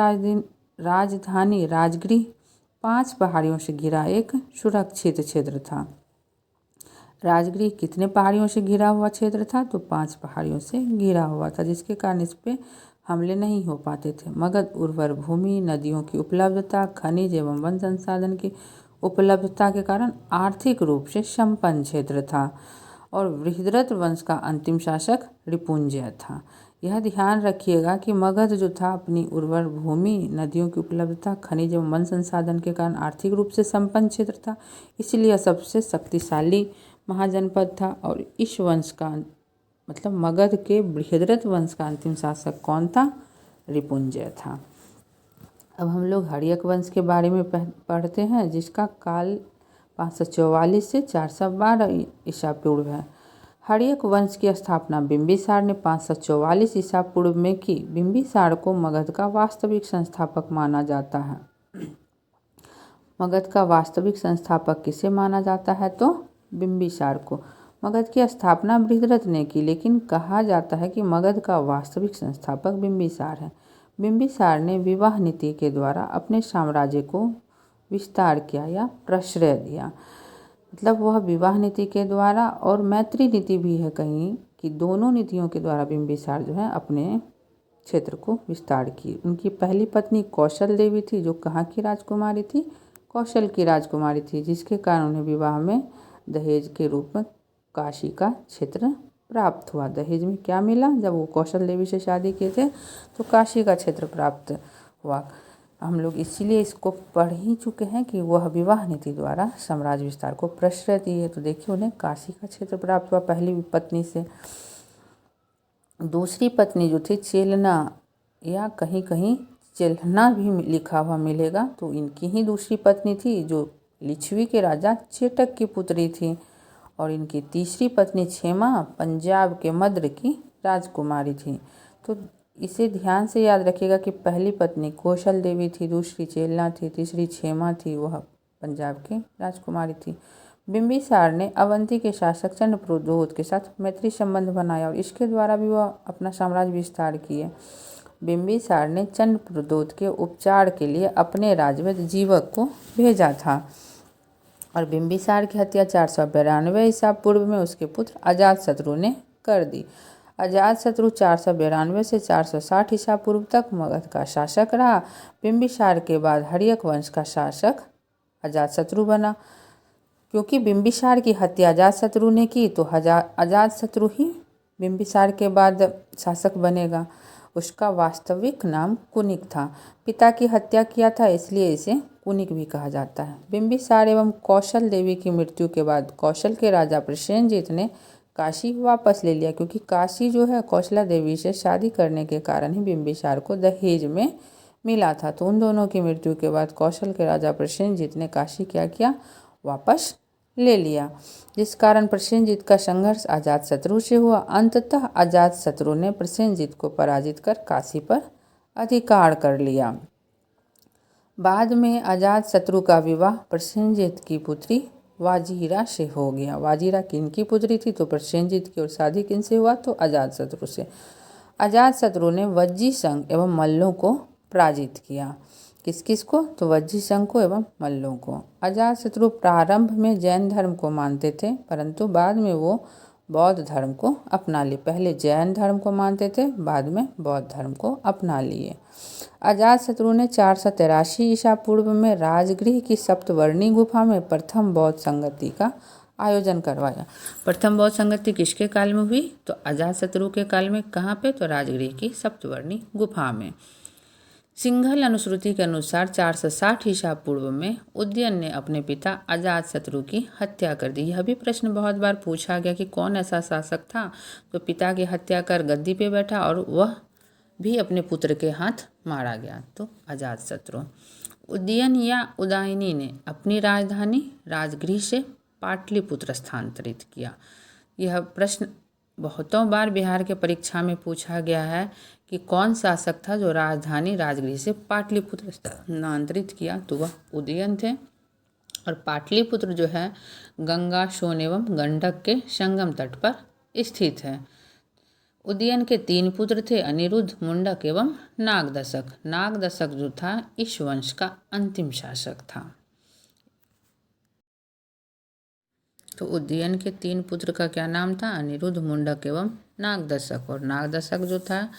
राजधानी राजगृह 5 पहाड़ियों से घिरा एक सुरक्षित क्षेत्र था। राजगृह कितने पहाड़ियों से घिरा हुआ क्षेत्र था? तो 5 पहाड़ियों से घिरा हुआ था, जिसके कारण इस पे हमले नहीं हो पाते थे। मगध उर्वर भूमि, नदियों की उपलब्धता, खनिज एवं वन संसाधन की उपलब्धता के कारण आर्थिक रूप से संपन्न क्षेत्र था और बृहद्रथ वंश का अंतिम शासक रिपुंजय था। यह ध्यान रखिएगा कि मगध जो था अपनी उर्वर भूमि, नदियों की उपलब्धता, खनिज एवं वन संसाधन के कारण आर्थिक रूप से संपन्न क्षेत्र था, इसलिए यह सबसे शक्तिशाली महाजनपद था। और इस वंश का मतलब मगध के बृहद्रथ वंश का अंतिम शासक कौन था? रिपुंजय था। अब हम लोग हर्यक वंश के बारे में पढ़ते हैं, जिसका काल 544 से 412 ईसा पूर्व है। हर्यक वंश की स्थापना बिंबिसार ने 544 ईसा पूर्व में की। बिंबिसार को मगध का वास्तविक संस्थापक माना जाता है। मगध का वास्तविक संस्थापक किसे माना जाता है? तो बिंबिसार को। मगध की स्थापना बृहद्रथ ने की, लेकिन कहा जाता है कि मगध का वास्तविक संस्थापक बिंबिसार है। बिंबिसार ने विवाह नीति के द्वारा अपने साम्राज्य को विस्तार किया या प्रश्रय दिया। मतलब वह विवाह नीति के द्वारा और मैत्री नीति भी है कहीं कि दोनों नीतियों के द्वारा बिंबिसार जो है अपने क्षेत्र को विस्तार की। उनकी पहली पत्नी कौशल देवी थी, जो कहाँ की राजकुमारी थी? कौशल की राजकुमारी थी, जिसके कारण उन्हें विवाह में दहेज के रूप में काशी का क्षेत्र प्राप्त हुआ। दहेज में क्या मिला? जब वो कौशल देवी से शादी किए थे तो काशी का क्षेत्र प्राप्त हुआ। हम लोग इसीलिए इसको पढ़ ही चुके हैं कि वह विवाह नीति द्वारा साम्राज्य विस्तार को प्रश्रय दी है। तो देखिए उन्हें काशी का क्षेत्र प्राप्त हुआ पहली पत्नी से। दूसरी पत्नी जो थी चेलना, या कहीं कहीं चेल्हना भी लिखा हुआ मिलेगा, तो इनकी ही दूसरी पत्नी थी, जो लिच्छवी के राजा चेटक की पुत्री थी। और इनकी तीसरी पत्नी क्षेमा पंजाब के मद्र की राजकुमारी थी। तो इसे ध्यान से याद रखिएगा कि पहली पत्नी कौशल देवी थी, दूसरी चेलना थी, तीसरी क्षेमा थी, वह पंजाब की राजकुमारी थी। बिंबिसार ने अवंती के शासक चंद्रप्रद्योत के साथ मैत्री संबंध बनाया और इसके द्वारा भी वह अपना साम्राज्य विस्तार किए। बिंबिसार ने चंद्रप्रद्योत के उपचार के लिए अपने राजवैद्य जीवक को भेजा था और बिंबिसार की हत्या 492 ईसा पूर्व में उसके पुत्र अजातशत्रु ने कर दी। अजातशत्रु 492 से 460 ईसा पूर्व तक मगध का शासक रहा। बिंबिसार के बाद हर्यक वंश का शासक अजातशत्रु बना। क्योंकि बिंबिसार की हत्या अजातशत्रु ने की, तो अजातशत्रु ही बिंबिसार के बाद शासक बनेगा। उसका वास्तविक नाम कुनिक था। पिता की हत्या किया था, इसलिए इसे कुनिक भी कहा जाता है। बिंबिसार एवं कौशल देवी की मृत्यु के बाद कौशल के राजा प्रसेनजीत ने काशी वापस ले लिया, क्योंकि काशी जो है कौशला देवी से शादी करने के कारण ही बिंबिसार को दहेज में मिला था। तो उन दोनों की मृत्यु के बाद कौशल के राजा प्रसेनजीत ने काशी क्या किया? वापस ले लिया, जिस कारण प्रसेनजीत का संघर्ष अजातशत्रु से हुआ। अंततः अजातशत्रु ने प्रसेनजीत को पराजित कर काशी पर अधिकार कर लिया। बाद में अजातशत्रु का विवाह प्रसेनजीत की पुत्री वाजिरा से हो गया। वाजिरा किनकी पुत्री थी? तो प्रसेनजीत की। और शादी किनसे हुआ? तो अजातशत्रु से। अजातशत्रु ने वज्जी संघ एवं मल्लों को पराजित किया। किस किस को? तो वज्जी संघ को एवं मल्लों को। अजातशत्रु प्रारंभ में जैन धर्म को मानते थे, परंतु बाद में वो बौद्ध धर्म को अपना लिए। पहले जैन धर्म को मानते थे, बाद में बौद्ध धर्म को अपना लिए। अजातशत्रु ने 483 ईसा पूर्व में राजगृह की सप्तवर्णी गुफा में प्रथम बौद्ध संगति का आयोजन करवाया। प्रथम बौद्ध संगति किसके काल में हुई? तो अजातशत्रु के काल में। कहाँ पे? तो राजगृह की सप्तवर्णी गुफा में। सिंघल अनुश्रुति के अनुसार 460 ईसा पूर्व में उदयन ने अपने पिता अजातशत्रु की हत्या कर दी। यह भी प्रश्न बहुत बार पूछा गया कि कौन ऐसा शासक था तो पिता की हत्या कर गद्दी पे बैठा और वह भी अपने पुत्र के हाथ मारा गया? तो अजातशत्रु। उदयन या उदायनी ने अपनी राजधानी राजगृह से पाटलिपुत्र स्थानांतरित किया। यह प्रश्न बहुतों बार बिहार के परीक्षा में पूछा गया है कि कौन शासक था जो राजधानी राजगृह से पाटलिपुत्र स्थानांतरित किया? तो वह उदयन थे। और पाटलिपुत्र जो है गंगा, सोन एवं गंडक के संगम तट पर स्थित है। उदयन के 3 पुत्र थे, अनिरुद्ध, मुंडक एवं नागदशक। नागदशक जो था इस वंश का अंतिम शासक था। तो उदयन के 3 पुत्र का क्या नाम था? अनिरुद्ध, मुंडक एवं नागदशक। और नागदशक जो था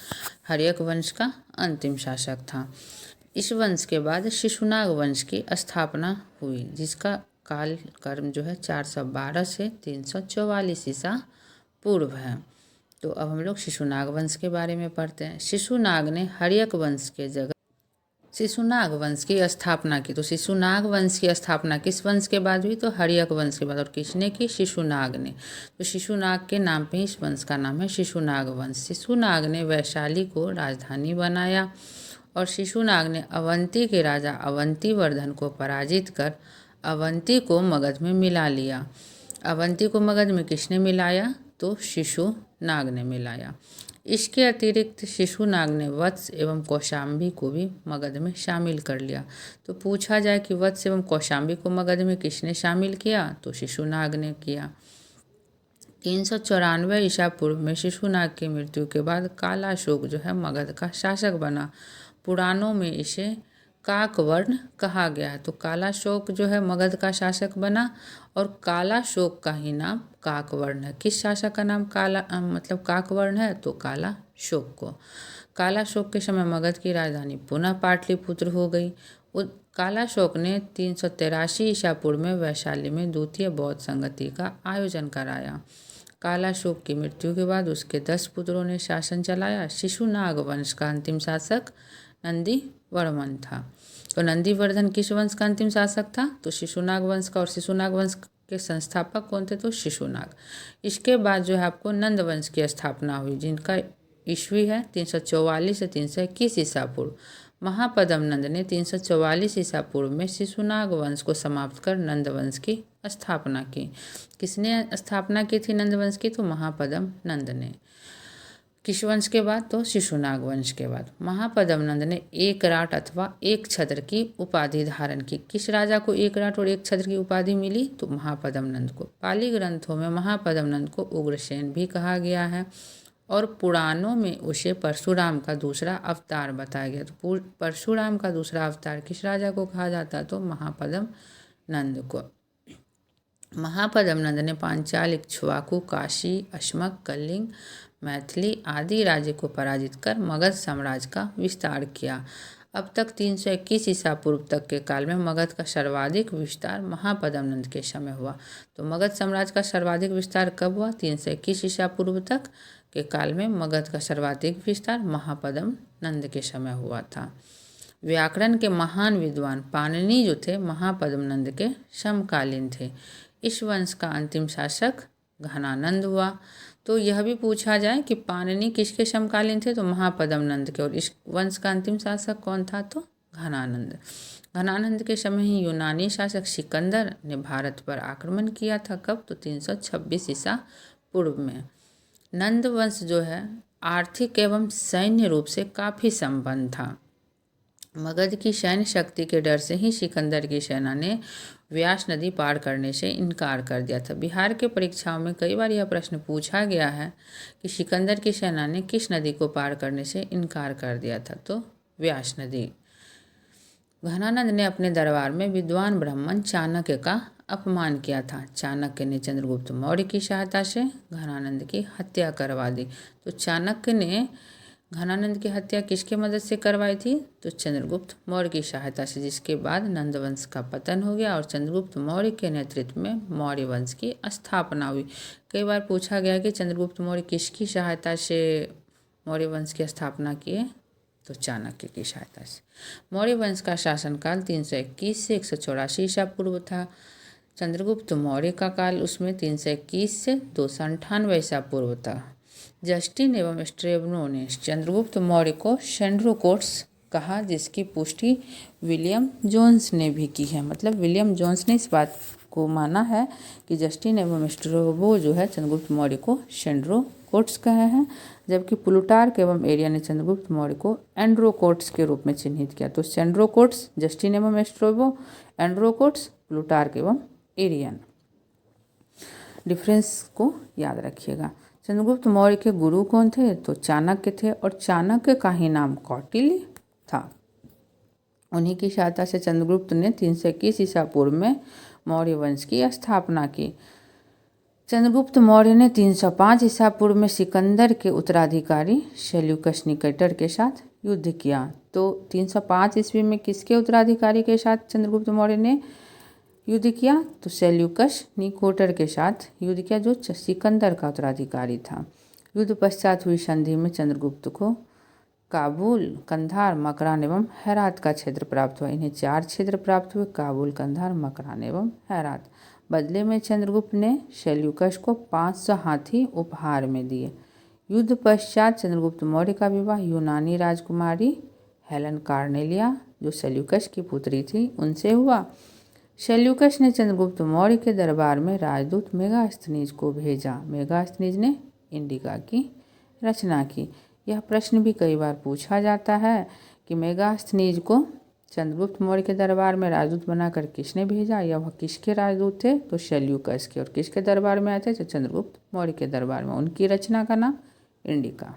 हर्यक वंश का अंतिम शासक था। इस वंश के बाद शिशुनाग वंश की स्थापना हुई, जिसका काल कर्म जो है 412 से 344 ईसा पूर्व है। तो अब हम लोग शिशुनाग वंश के बारे में पढ़ते हैं। शिशुनाग ने हर्यक वंश के जगह शिशुनाग वंश की स्थापना की। तो शिशुनाग वंश की स्थापना किस वंश के बाद हुई? तो हर्यक वंश के बाद। और किसने की? शिशुनाग ने। तो शिशुनाग के नाम पे इस वंश का नाम है शिशुनाग वंश। शिशुनाग ने वैशाली को राजधानी बनाया और शिशुनाग ने अवंती के राजा अवंतीवर्धन को पराजित कर अवंती को मगध में मिला लिया। अवंती को मगध में किसने मिलाया? तो शिशुनाग ने मिलाया। इसके अतिरिक्त शिशुनाग ने वत्स एवं कौशाम्बी को भी मगध में शामिल कर लिया। तो पूछा जाए कि वत्स एवं कौशाम्बी को मगध में किसने शामिल किया? तो शिशुनाग ने किया। 394 ईसा पूर्व में शिशुनाग की मृत्यु के बाद कालाशोक जो है मगध का शासक बना। पुराणों में इसे काकवर्ण कहा गया है। तो कालाशोक जो है मगध का शासक बना और कालाशोक का ही नाम काकवर्ण है। किस शासक का नाम मतलब काकवर्ण है? तो कालाशोक को। कालाशोक के समय मगध की राजधानी पुनः पाटलिपुत्र हो गई। कालाशोक ने 383 ईसा पूर्व में वैशाली में द्वितीय बौद्ध संगति का आयोजन कराया। कालाशोक की मृत्यु के बाद उसके 10 पुत्रों ने शासन चलाया। शिशुनाग वंश का अंतिम शासक नंदीवर्धन था। तो नंदीवर्धन किस वंश का अंतिम शासक था? तो शिशुनाग वंश का। और शिशुनाग वंश के संस्थापक कौन थे? तो शिशुनाग। इसके बाद जो है आपको नंद वंश की स्थापना हुई, जिनका ईस्वी है 344 से 321 ईसा पूर्व। महापद्म नंद ने 344 ईसा पूर्व में शिशुनाग वंश को समाप्त कर नंद वंश की स्थापना की। किसने स्थापना की थी नंद वंश की? तो महापद्म नंद ने। किस वंश के बाद? तो शिशुनाग वंश के बाद। महापद्म नंद ने एक राट अथवा एक छत्र की उपाधि धारण की। किस राजा को एक राट और एक छत्र की उपाधि मिली? तो महापद्म नंद को। पाली ग्रंथों में महापद्म नंद को उग्रसेन भी कहा गया है और पुराणों में उसे परशुराम का दूसरा अवतार बताया गया। तो परशुराम का दूसरा अवतार किस राजा को कहा जाता है? तो महापद्म नंद को। महापद्म नंद ने पांचाल, इक्ष्वाकु, काशी, अश्मक, कलिंग, मैथिली आदि राज्य को पराजित कर मगध साम्राज्य का विस्तार किया। अब तक 321 ईसा पूर्व तक के काल में मगध का सर्वाधिक विस्तार महापद्म नंद के समय हुआ। तो मगध साम्राज्य का सर्वाधिक विस्तार कब हुआ? 321 ईसा पूर्व तक के काल में मगध का सर्वाधिक विस्तार महापद्म नंद के समय हुआ था। व्याकरण के महान विद्वान पाणिनि जो थे महापद्म नंद के समकालीन थे। इस वंश का अंतिम शासक घनानंद हुआ। तो यह भी पूछा जाए कि पाणिनि किसके समकालीन थे? तो महापद्म नंद के। और इस वंश का अंतिम शासक कौन था? तो घनानंद। घनानंद के समय ही यूनानी शासक सिकंदर ने भारत पर आक्रमण किया था। कब? तो 326 ईसा पूर्व में। नंद वंश जो है आर्थिक एवं सैन्य रूप से काफ़ी संपन्न था। मगध की सैन्य शक्ति के डर से ही सिकंदर की सेना ने व्यास नदी पार करने से इनकार कर दिया था। बिहार के परीक्षाओं में कई बार यह प्रश्न पूछा गया है कि सिकंदर की सेना ने किस नदी को पार करने से इनकार कर दिया था, तो व्यास नदी। घनानंद ने अपने दरबार में विद्वान ब्राह्मण चाणक्य का अपमान किया था। चाणक्य ने चंद्रगुप्त मौर्य की सहायता से घनानंद की हत्या करवा दी। तो चाणक्य ने घनानंद की हत्या किसके मदद से करवाई थी? तो चंद्रगुप्त मौर्य की सहायता से, जिसके बाद नंद वंश का पतन हो गया और चंद्रगुप्त मौर्य के नेतृत्व में मौर्य वंश की स्थापना हुई। कई बार पूछा गया कि चंद्रगुप्त मौर्य किसकी सहायता से मौर्य वंश की स्थापना किए? तो चाणक्य की सहायता से। मौर्य वंश का शासनकाल 321 से 184 ईसा पूर्व था। चंद्रगुप्त मौर्य का काल उसमें 321 से 298 ईसा पूर्व था। जस्टिन एवं स्ट्रेबनो ने चंद्रगुप्त मौर्य को सेंड्रोकोट्स कहा, जिसकी पुष्टि विलियम जोन्स ने भी की है। मतलब विलियम जोन्स ने इस बात को माना है कि जस्टिन एवं स्ट्रेबो जो है चंद्रगुप्त मौर्य को सेंड्रोकोट्स कहे हैं, जबकि प्लूटार्क एवं एरिया ने चंद्रगुप्त मौर्य को एंड्रोकोट्स के रूप में चिन्हित किया। तो सेंड्रोकोट्स जस्टिन एवं स्ट्रेबो, एंड्रोकोट्स प्लूटार्क एवं एरियन। डिफरेंस को याद रखिएगा। चंद्रगुप्त मौर्य के गुरु कौन थे? तो चाणक्य थे, और चाणक्य का ही नाम कौटिल्य था। उन्हीं की सहायता से चंद्रगुप्त ने 321 ईसा पूर्व में मौर्य वंश की स्थापना की। चंद्रगुप्त मौर्य ने 305 ईसा पूर्व में सिकंदर के उत्तराधिकारी सेल्यूकस निकेटर के साथ युद्ध किया। तो 305 ईस्वी में किसके उत्तराधिकारी के साथ चंद्रगुप्त मौर्य ने युद्ध किया? तो सेल्यूकस निकोटर के साथ युद्ध किया, जो सिकंदर का उत्तराधिकारी था। युद्ध पश्चात हुई संधि में चंद्रगुप्त को काबुल, कंधार, मकरान एवं हेरात का क्षेत्र प्राप्त हुआ। इन्हें 4 क्षेत्र प्राप्त हुए: काबुल, कंधार, मकरान एवं हेरात। बदले में चंद्रगुप्त ने सेल्यूकस को 500 हाथी उपहार में दिए। युद्ध पश्चात चंद्रगुप्त मौर्य का विवाह यूनानी राजकुमारी हेलेन कार्नेलिया, जो सेल्यूकस की पुत्री थी, उनसे हुआ। सेल्यूकस ने चंद्रगुप्त मौर्य के दरबार में राजदूत मेगास्थनीज को भेजा। मेगास्थनीज ने इंडिका की रचना की। यह प्रश्न भी कई बार पूछा जाता है कि मेगास्थनीज को चंद्रगुप्त मौर्य के दरबार में राजदूत बनाकर किसने भेजा, या वह किसके राजदूत थे? तो सेल्यूकस के। और किसके दरबार में आए थे? तो चंद्रगुप्त मौर्य के दरबार में। उनकी रचना का नाम इंडिका।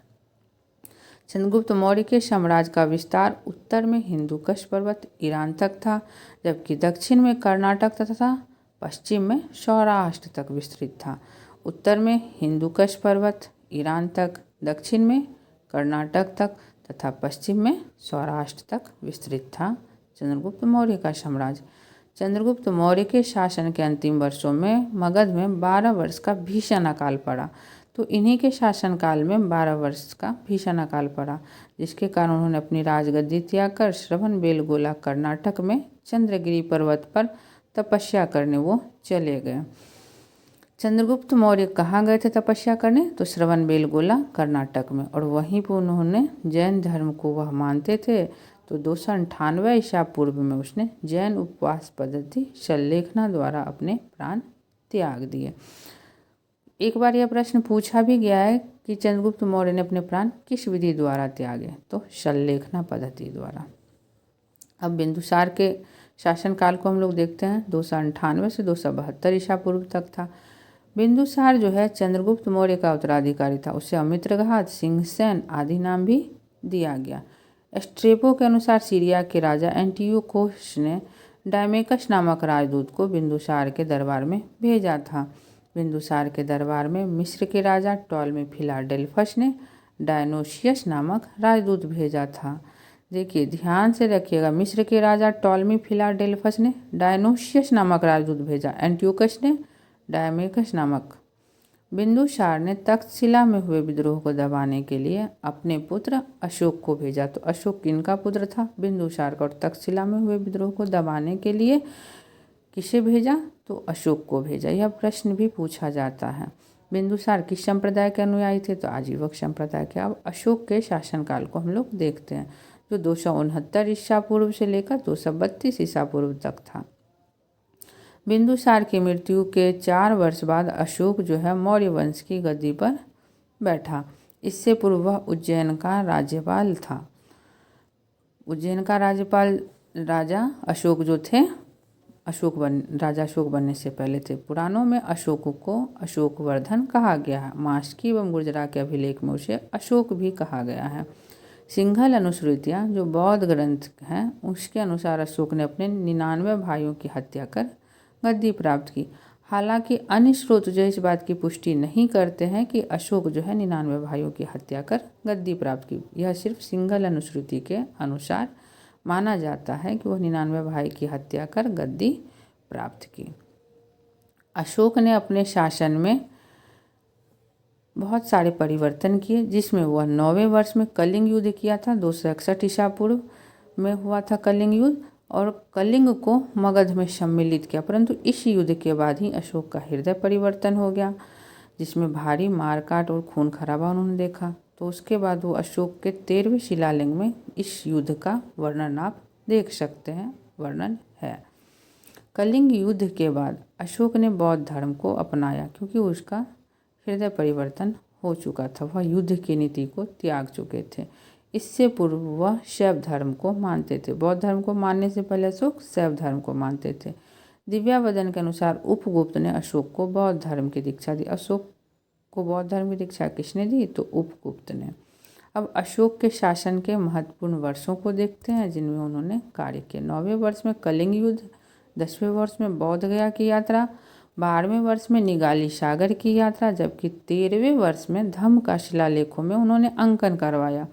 चंद्रगुप्त मौर्य के साम्राज्य का विस्तार उत्तर में हिंदुकुश पर्वत ईरान तक था, जबकि दक्षिण में कर्नाटक तथा पश्चिम में सौराष्ट्र तक विस्तृत था। उत्तर में हिंदुकुश पर्वत ईरान तक, दक्षिण में कर्नाटक तक तथा पश्चिम में सौराष्ट्र तक विस्तृत था चंद्रगुप्त मौर्य का साम्राज्य। चंद्रगुप्त मौर्य के शासन के अंतिम वर्षों में मगध में 12 वर्ष का भीषण अकाल पड़ा। तो इन्हीं के शासनकाल में 12 वर्ष का भीषण अकाल पड़ा, जिसके कारण उन्होंने अपनी राजगद्दी त्याग कर श्रवणबेलगोला कर्नाटक में चंद्रगिरी पर्वत पर तपस्या करने वो चले गए। चंद्रगुप्त मौर्य कहाँ गए थे तपस्या करने? तो श्रवणबेलगोला कर्नाटक में, और वहीं पर उन्होंने जैन धर्म को वह मानते थे। तो 298 ईसा पूर्व में उसने जैन उपवास पद्धति शल्लेखना द्वारा अपने प्राण त्याग दिए। एक बार यह प्रश्न पूछा भी गया है कि चंद्रगुप्त मौर्य ने अपने प्राण किस विधि द्वारा त्यागे? तो शल्लेखना पद्धति द्वारा। अब बिंदुसार के शासनकाल को हम लोग देखते हैं। 298 से 272 ईसा पूर्व तक था। बिंदुसार जो है चंद्रगुप्त मौर्य का उत्तराधिकारी था। उसे अमित्रघात, सिंहसेन आदि नाम भी दिया गया। स्ट्रेबो के अनुसार सीरिया के राजा एंटियोकोस ने डायमेकस नामक राजदूत को बिंदुसार के दरबार में भेजा था। बिंदुसार के दरबार में मिस्र के राजा टॉलमी फिलाडेल्फस ने डायनोशियस नामक राजदूत भेजा था। देखिए ध्यान से रखिएगा, मिस्र के राजा टॉलमी फिलाडेल्फस ने डायनोशियस नामक राजदूत भेजा, एंटियोकस ने डायमेकस नामक। बिंदुसार ने तक्षशिला में हुए विद्रोह को दबाने के लिए अपने पुत्र अशोक को भेजा। तो अशोक किनका पुत्र था? बिंदुसार का। और तक्षशिला में हुए विद्रोह को दबाने के लिए किसे भेजा? तो अशोक को भेजा। यह प्रश्न भी पूछा जाता है। बिंदुसार किस संप्रदाय के अनुयायी थे? तो आजीवक संप्रदाय के। अब अशोक के शासनकाल को हम लोग देखते हैं। जो 269 ईसा पूर्व से लेकर 232 ईसा पूर्व तक था। बिंदुसार की मृत्यु के 4 वर्ष बाद अशोक जो है मौर्य वंश की गद्दी पर बैठा। इससे पूर्व वह उज्जैन का राज्यपाल था। उज्जैन का राज्यपाल राजा अशोक जो थे, राजा अशोक बनने से पहले थे। पुराणों में अशोक को अशोकवर्धन कहा गया है। मास्की एवं गुर्जरा के अभिलेख में उसे अशोक भी कहा गया है। सिंघल अनुश्रुतियाँ जो बौद्ध ग्रंथ हैं, उसके अनुसार अशोक ने अपने 99 भाइयों की हत्या कर गद्दी प्राप्त की। हालांकि अन्य स्रोत जो इस बात की पुष्टि नहीं करते हैं कि अशोक जो है 99 भाइयों की हत्या कर गद्दी प्राप्त की। यह सिर्फ सिंघल अनुश्रुति के अनुसार माना जाता है कि वह 99 भाई की हत्या कर गद्दी प्राप्त की। अशोक ने अपने शासन में बहुत सारे परिवर्तन किए, जिसमें वह 9वें वर्ष में कलिंग युद्ध किया था। 261 ईसा पूर्व में हुआ था कलिंग युद्ध, और कलिंग को मगध में सम्मिलित किया। परंतु इस युद्ध के बाद ही अशोक का हृदय परिवर्तन हो गया, जिसमें भारी मारकाट और खून खराबा उन्होंने देखा। तो उसके बाद वो अशोक के 13वें शिलालेख में इस युद्ध का वर्णन आप देख सकते हैं, वर्णन है। कलिंग युद्ध के बाद अशोक ने बौद्ध धर्म को अपनाया, क्योंकि उसका हृदय परिवर्तन हो चुका था। वह युद्ध की नीति को त्याग चुके थे। इससे पूर्व वह शैव धर्म को मानते थे। बौद्ध धर्म को मानने से पहले अशोक शैव धर्म को मानते थे। दिव्यावदन के अनुसार उपगुप्त ने अशोक को बौद्ध धर्म की दीक्षा दी। अशोक को बौद्ध धर्म की दीक्षा किसने दी? तो उपगुप्त ने। अब अशोक के शासन के महत्वपूर्ण वर्षों को देखते हैं जिनमें उन्होंने कार्य किया। 9वें वर्ष में कलिंग युद्ध, 10वें वर्ष में बौद्ध गया की यात्रा, 12वें वर्ष में निगाली सागर की यात्रा, जबकि 13वें वर्ष में धम्म का शिलालेखों में उन्होंने अंकन करवाया।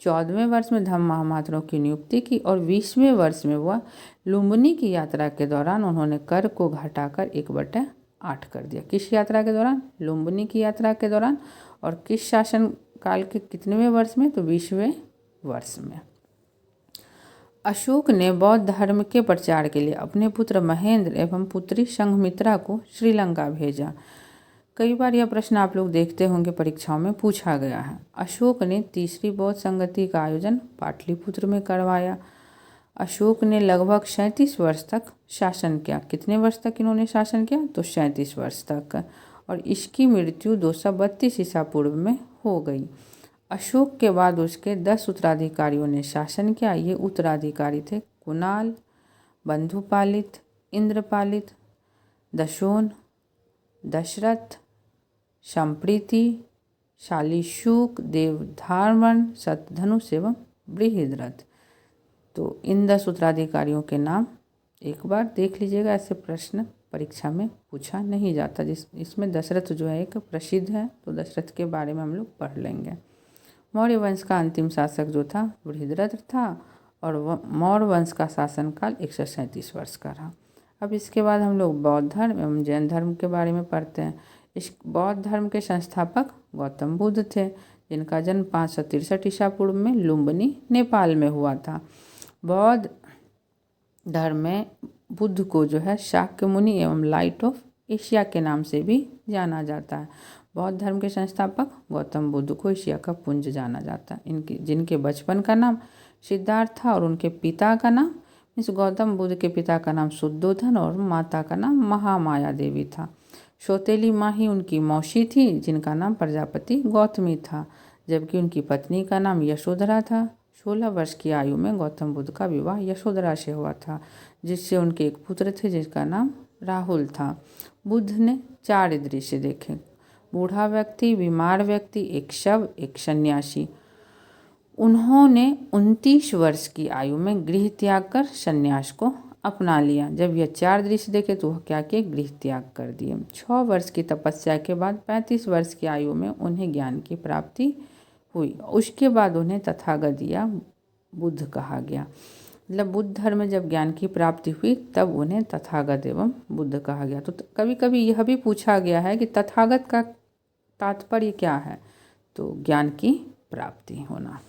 14वें वर्ष में धम्म महामात्रों की नियुक्ति की, और 20वें वर्ष में वह लुम्बिनी की यात्रा के दौरान उन्होंने कर को घटाकर 1/8 कर दिया। किस यात्रा के दौरान? लुम्बिनी की यात्रा के दौरान। और किस शासन काल के कितनेवें वर्ष में? तो 20वें वर्ष में। अशोक ने बौद्ध धर्म के प्रचार के लिए अपने पुत्र महेंद्र एवं पुत्री संघमित्रा को श्रीलंका भेजा। कई बार यह प्रश्न आप लोग देखते होंगे परीक्षाओं में पूछा गया है। अशोक ने तीसरी बौद्ध संगति का आयोजन पाटलिपुत्र में करवाया। अशोक ने लगभग 37 वर्ष तक शासन किया। कितने वर्ष तक इन्होंने शासन किया? तो 37 वर्ष तक। और इसकी मृत्यु 232 ईसा पूर्व में हो गई। अशोक के बाद उसके 10 उत्तराधिकारियों ने शासन किया। ये उत्तराधिकारी थे कुणाल, बंधुपालित, इंद्रपालित, दशोन, दशरथ, संप्रीति, शालीशुक, देवधारण, शतधनुष एवं बृहद्रथ। तो इन 10 उत्तराधिकारियों के नाम एक बार देख लीजिएगा, ऐसे प्रश्न परीक्षा में पूछा नहीं जाता। इसमें दशरथ जो है एक प्रसिद्ध है, तो दशरथ के बारे में हम लोग पढ़ लेंगे। मौर्य वंश का अंतिम शासक जो था बृहद्रथ था, और मौर्य वंश का शासनकाल 137 वर्ष का रहा। अब इसके बाद हम लोग बौद्ध धर्म एवं जैन धर्म के बारे में पढ़ते हैं। इस बौद्ध धर्म के संस्थापक गौतम बुद्ध थे, जिनका जन्म 563 ईसा पूर्व में लुम्बिनी, नेपाल में हुआ था। बौद्ध धर्म में बुद्ध को जो है शाक्य मुनि एवं लाइट ऑफ एशिया के नाम से भी जाना जाता है। बौद्ध धर्म के संस्थापक गौतम बुद्ध को एशिया का पुंज जाना जाता है। जिनके बचपन का नाम सिद्धार्थ था, और उनके पिता का नाम, इस गौतम बुद्ध के पिता का नाम शुद्धोधन और माता का नाम महामाया देवी था। सौतेली माँ ही उनकी मौसी थी, जिनका नाम प्रजापति गौतमी था, जबकि उनकी पत्नी का नाम यशोधरा था। 16 वर्ष की आयु में गौतम बुद्ध का विवाह यशोधरा से हुआ था, जिससे उनके एक पुत्र थे जिसका नाम राहुल था। बुद्ध ने 4 दृश्य देखे: बूढ़ा व्यक्ति, बीमार व्यक्ति, एक शव, एक सन्यासी। उन्होंने 29 वर्ष की आयु में गृह त्याग कर सन्यास को अपना लिया। जब यह 4 दृश्य देखे तो वह क्या किए? गृह त्याग कर दिए। 6 वर्ष की तपस्या के बाद 35 वर्ष की आयु में उन्हें ज्ञान की प्राप्ति हुई। उसके बाद उन्हें तथागत या बुद्ध कहा गया। मतलब बुद्ध धर्म में जब ज्ञान की प्राप्ति हुई तब उन्हें तथागत एवं बुद्ध कहा गया। तो कभी कभी यह भी पूछा गया है कि तथागत का तात्पर्य क्या है? तो ज्ञान की प्राप्ति होना।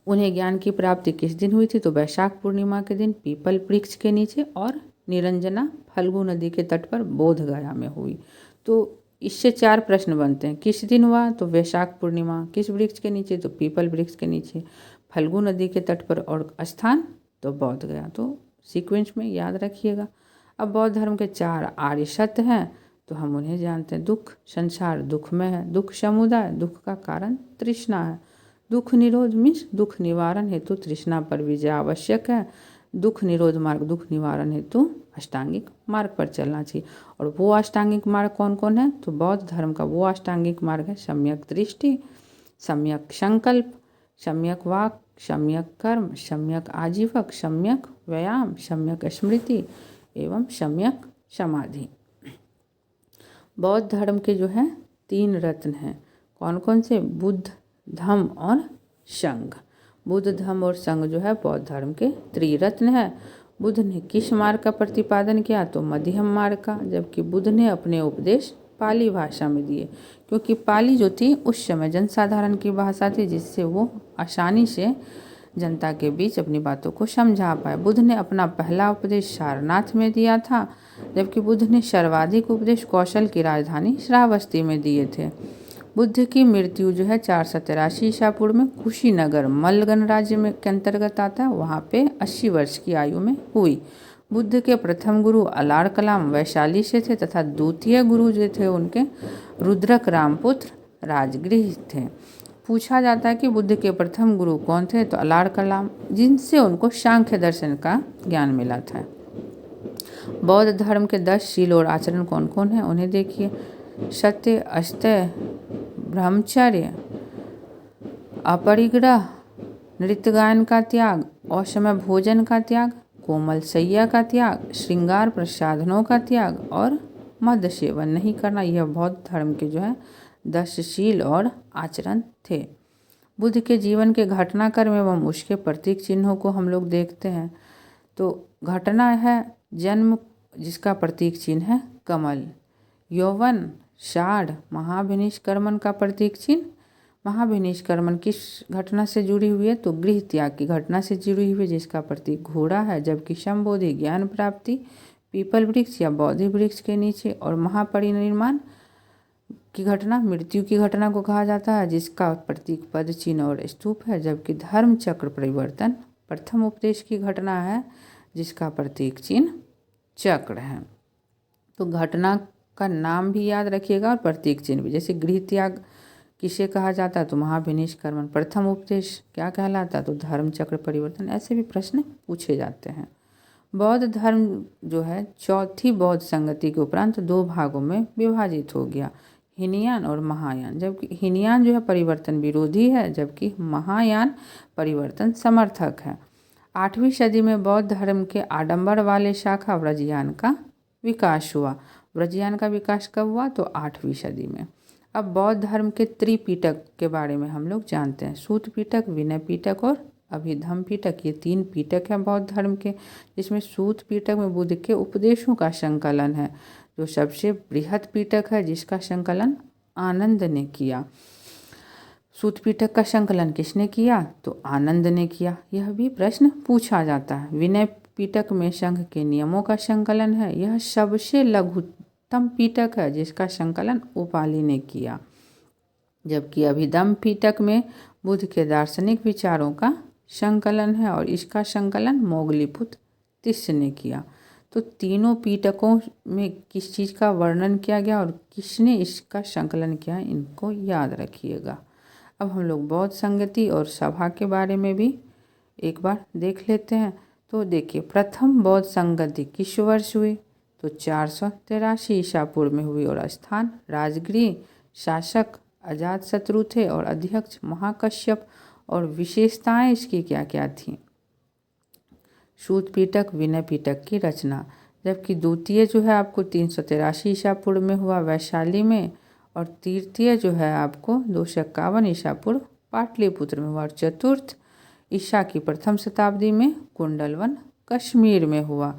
उन्हें ज्ञान की प्राप्ति किस दिन हुई थी? तो वैशाख पूर्णिमा के दिन पीपल वृक्ष के नीचे और निरंजना फल्गु नदी के तट पर बोध गया में हुई। तो इससे 4 प्रश्न बनते हैं। किस दिन हुआ? तो वैशाख पूर्णिमा। किस वृक्ष के नीचे? तो पीपल वृक्ष के नीचे। फल्गु नदी के तट पर और स्थान तो बौद्ध गया। तो सीक्वेंस में याद रखिएगा। अब बौद्ध धर्म के 4 आर्य सत्य हैं, तो हम उन्हें जानते हैं। दुख, संसार दुख में है। दुख समुदाय, दुख का कारण तृष्णा है। दुख निरोध मीन्स दुख निवारण हेतु तृष्णा पर विजय आवश्यक है। दुख निरोध मार्ग, दुख निवारण हेतु अष्टांगिक मार्ग पर चलना चाहिए। और वो अष्टांगिक मार्ग कौन कौन है? तो बौद्ध धर्म का वो अष्टांगिक मार्ग है सम्यक दृष्टि, सम्यक संकल्प, सम्यक वाक, सम्यक कर्म, सम्यक आजीवक, सम्यक व्यायाम, सम्यक स्मृति एवं सम्यक समाधि। बौद्ध धर्म के जो है 3 रत्न हैं। कौन कौन से? बुद्ध, धम्म और संघ। बुद्ध, धम्म और संघ जो है बौद्ध धर्म के त्रिरत्न है। बुद्ध ने किस मार्ग का प्रतिपादन किया? तो मध्यम मार्ग का। जबकि बुद्ध ने अपने उपदेश पाली भाषा में दिए, क्योंकि पाली जो थी उस समय जनसाधारण की भाषा थी, जिससे वो आसानी से जनता के बीच अपनी बातों को समझा पाए। बुद्ध ने अपना पहला उपदेश सारनाथ में दिया था, जबकि बुद्ध ने सर्वाधिक उपदेश कौशल की राजधानी श्रावस्ती में दिए थे। बुद्ध की मृत्यु जो है 483 ईसा पूर्व में कुशीनगर मल्ल गणराज्य में के अंतर्गत आता है, वहाँ पे 80 वर्ष की आयु में हुई। बुद्ध के प्रथम गुरु अलार कलाम वैशाली से थे तथा द्वितीय गुरु जो थे उनके रुद्रक रामपुत्र राजगृह थे। पूछा जाता है कि बुद्ध के प्रथम गुरु कौन थे? तो अलार कलाम, जिनसे उनको सांख्य दर्शन का ज्ञान मिला था। बौद्ध धर्म के 10 शील और आचरण कौन कौन है? उन्हें देखिए। सत्य, अस्तेय, ब्रह्मचर्य, अपरिग्रह, नृत्य गायन का त्याग, असमय भोजन का त्याग, कोमल सैया का त्याग, श्रृंगार प्रसाधनों का त्याग और मद्य सेवन नहीं करना। यह बौद्ध धर्म के जो है 10 शील और आचरण थे। बुद्ध के जीवन के घटनाक्रम एवं उसके प्रतीक चिन्हों को हम लोग देखते हैं। तो घटना है जन्म, जिसका प्रतीक चिन्ह है कमल। यौवन, षाढ़, महाभिनिष्क्रमण का प्रतीक चिन्ह। महाभिनिष्क्रमण किस घटना से जुड़ी हुई है? तो गृह त्याग की घटना से जुड़ी हुई है, जिसका प्रतीक घोड़ा है। जबकि संबोधि ज्ञान प्राप्ति, पीपल वृक्ष या बोधि वृक्ष के नीचे। और महापरिनिर्वाण की घटना मृत्यु की घटना को कहा जाता है, जिसका प्रतीक पद चिन्ह और स्तूप है। जबकि धर्म चक्र परिवर्तन प्रथम उपदेश की घटना है, जिसका प्रतीक चिन्ह चक्र है। तो घटना का नाम भी याद रखिएगा और प्रतीक चिन्ह भी। जैसे गृह त्याग किसे कहा जाता है? तो महाभिनिष्क्रमण। प्रथम उपदेश क्या कहलाता है? तो धर्म चक्र परिवर्तन। ऐसे भी प्रश्न पूछे जाते हैं। बौद्ध धर्म जो है चौथी बौद्ध संगति के उपरांत 2 भागों में विभाजित हो गया, हीनयान और महायान। जबकि हीनयान जो है परिवर्तन विरोधी है, जबकि महायान परिवर्तन समर्थक है। 8वीं सदी में बौद्ध धर्म के आडंबर वाले शाखा व्रजयान का विकास हुआ। व्रजयान का विकास कब हुआ? तो 8वीं सदी में। अब बौद्ध धर्म के त्रिपीटक के बारे में हम लोग जानते हैं। सूत पीटक, विनय पीटक और अभिधम्म पीटक, ये 3 पीटक हैं बौद्ध धर्म के। जिसमें सूत पीटक में बुद्ध के उपदेशों का संकलन है, जो सबसे बृहद पीटक है, जिसका संकलन आनंद ने किया। सूत पीटक का संकलन किसने किया? तो आनंद ने किया। यह भी प्रश्न पूछा जाता है। विनय पीटक में संघ के नियमों का संकलन है। यह सबसे लघुतम पीटक है, जिसका संकलन उपाली ने किया। जबकि अभिधम्म पीटक में बुद्ध के दार्शनिक विचारों का संकलन है और इसका संकलन मोगलीपुत्र तिस्य ने किया। तो तीनों पीटकों में किस चीज़ का वर्णन किया गया और किसने इसका संकलन किया, इनको याद रखिएगा। अब हम लोग बौद्ध संगति और सभा के बारे में भी एक बार देख लेते हैं। तो देखिए, प्रथम बौद्ध संगति किस वर्ष हुई? तो 483 ईसा पूर्व में हुई और स्थान राजगृह। शासक अजातशत्रु थे और अध्यक्ष महाकश्यप। और विशेषताएं इसकी क्या क्या थीं? सूत पीटक, विनय पीटक की रचना। जबकि द्वितीय जो है आपको 383 ईसा पूर्व में हुआ वैशाली में, और तृतीय जो है आपको 251 ईसा पूर्व पाटलिपुत्र में हुआ, और चतुर्थ ईसा की प्रथम शताब्दी में कुंडलवन कश्मीर में हुआ।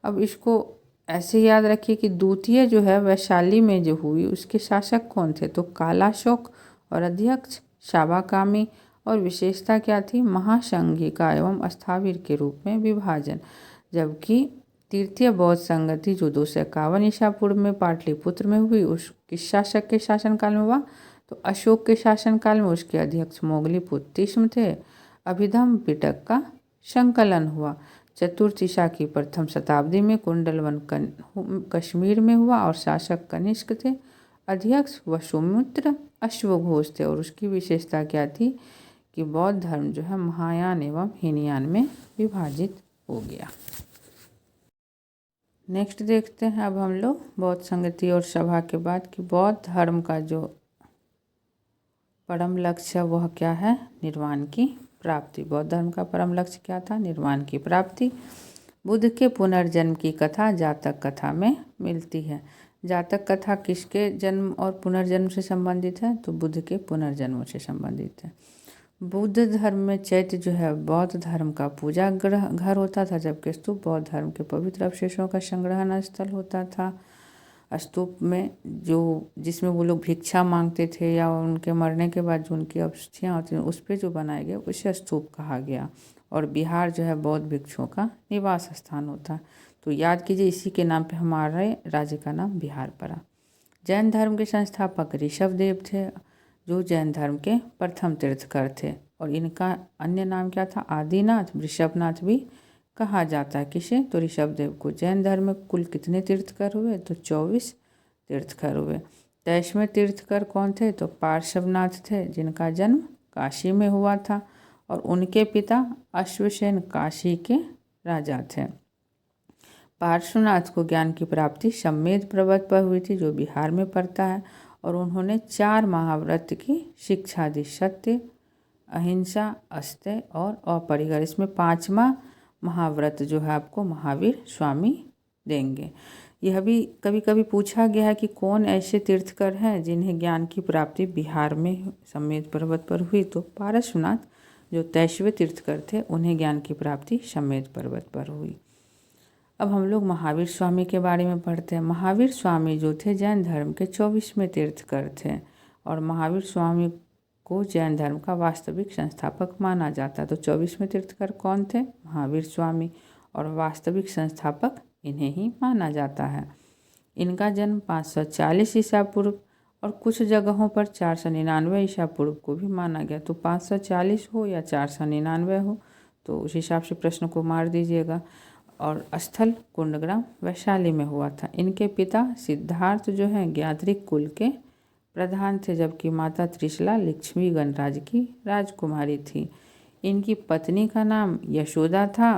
अब इसको ऐसे याद रखिए कि द्वितीय जो है वैशाली में जो हुई, उसके शासक कौन थे? तो कालाशोक और अध्यक्ष शाबाकामी। और विशेषता क्या थी? महासंघिका एवं अस्थावीर के रूप में विभाजन। जबकि तृतीय बौद्ध संगति जो 251 ईसा पूर्व में पाटलिपुत्र में हुई, उस किस शासक के शासनकाल में हुआ? तो अशोक के शासनकाल में। उसके अध्यक्ष मोगलीपुत्र तिष्म थे। अभिधम पिटक का संकलन हुआ। चतुर्थ ईसा की प्रथम शताब्दी में कुंडलवन कश्मीर में हुआ और शासक कनिष्क थे। अध्यक्ष वसुमित्र अश्वघोष थे और उसकी विशेषता क्या थी कि बौद्ध धर्म जो है महायान एवं हीनयान में विभाजित हो गया। नेक्स्ट देखते हैं अब हम लोग बौद्ध संगति और सभा के बाद कि बौद्ध धर्म का जो परम लक्ष्य वह क्या है, निर्वाण की प्राप्ति। बौद्ध धर्म का परम लक्ष्य क्या था, निर्वाण की प्राप्ति। बुद्ध के पुनर्जन्म की कथा जातक कथा में मिलती है। जातक कथा किसके जन्म और पुनर्जन्म से संबंधित है, तो बुद्ध के पुनर्जन्म से संबंधित है। बुद्ध धर्म में चैत्य जो है बौद्ध धर्म का पूजा घर होता था, जबकि स्तूप बौद्ध धर्म के पवित्र अवशेषों का संग्रहण स्थल होता था। स्तूप में जिसमें वो लोग भिक्षा मांगते थे या उनके मरने के बाद जो उनकी अस्थियाँ होती हैं उस पर जो बनाए गए उसे स्तूप कहा गया। और बिहार जो है बौद्ध भिक्षुओं का निवास स्थान होता है। तो याद कीजिए इसी के नाम पे हमारे राज्य का नाम बिहार पड़ा। जैन धर्म के संस्थापक ऋषभदेव थे, जो जैन धर्म के प्रथम तीर्थकर थे। और इनका अन्य नाम क्या था, आदिनाथ, वृषभनाथ भी कहा जाता है। किसे, तो ऋषभदेव को। जैन धर्म में कुल कितने तीर्थकर हुए, तो 24 तीर्थकर हुए। 23वें तीर्थकर कौन थे, तो पार्श्वनाथ थे, जिनका जन्म काशी में हुआ था और उनके पिता अश्वसेन काशी के राजा थे। पार्श्वनाथ को ज्ञान की प्राप्ति सम्मेद पर्वत पर हुई थी, जो बिहार में पड़ता है। और उन्होंने 4 महाव्रत की शिक्षा दी, सत्य, अहिंसा, अस्तेय और अपरिग्रह। इसमें 5वां महाव्रत जो है आपको महावीर स्वामी देंगे। यह भी कभी कभी पूछा गया है कि कौन ऐसे तीर्थकर हैं जिन्हें ज्ञान की प्राप्ति बिहार में सम्मेद पर्वत पर हुई, तो पार्श्वनाथ जो 23वें तीर्थकर थे उन्हें ज्ञान की प्राप्ति सम्मेद पर्वत पर हुई। अब हम लोग महावीर स्वामी के बारे में पढ़ते हैं। महावीर स्वामी जो थे जैन धर्म के 24वें तीर्थकर थे और महावीर स्वामी को जैन धर्म का वास्तविक संस्थापक माना जाता है। तो 24वें तीर्थकर कौन थे, महावीर स्वामी, और वास्तविक संस्थापक इन्हें ही माना जाता है। इनका जन्म 540 ईसा पूर्व और कुछ जगहों पर 499 ईसा पूर्व को भी माना गया। तो 540 हो या 499 हो तो उस हिसाब से प्रश्न को मार दीजिएगा। और स्थल कुंडग्राम वैशाली में हुआ था। इनके पिता सिद्धार्थ जो हैं ज्ञात्रिक कुल के प्रधान थे, जबकि माता त्रिशला लक्ष्मी गणराज की राजकुमारी थी। इनकी पत्नी का नाम यशोदा था,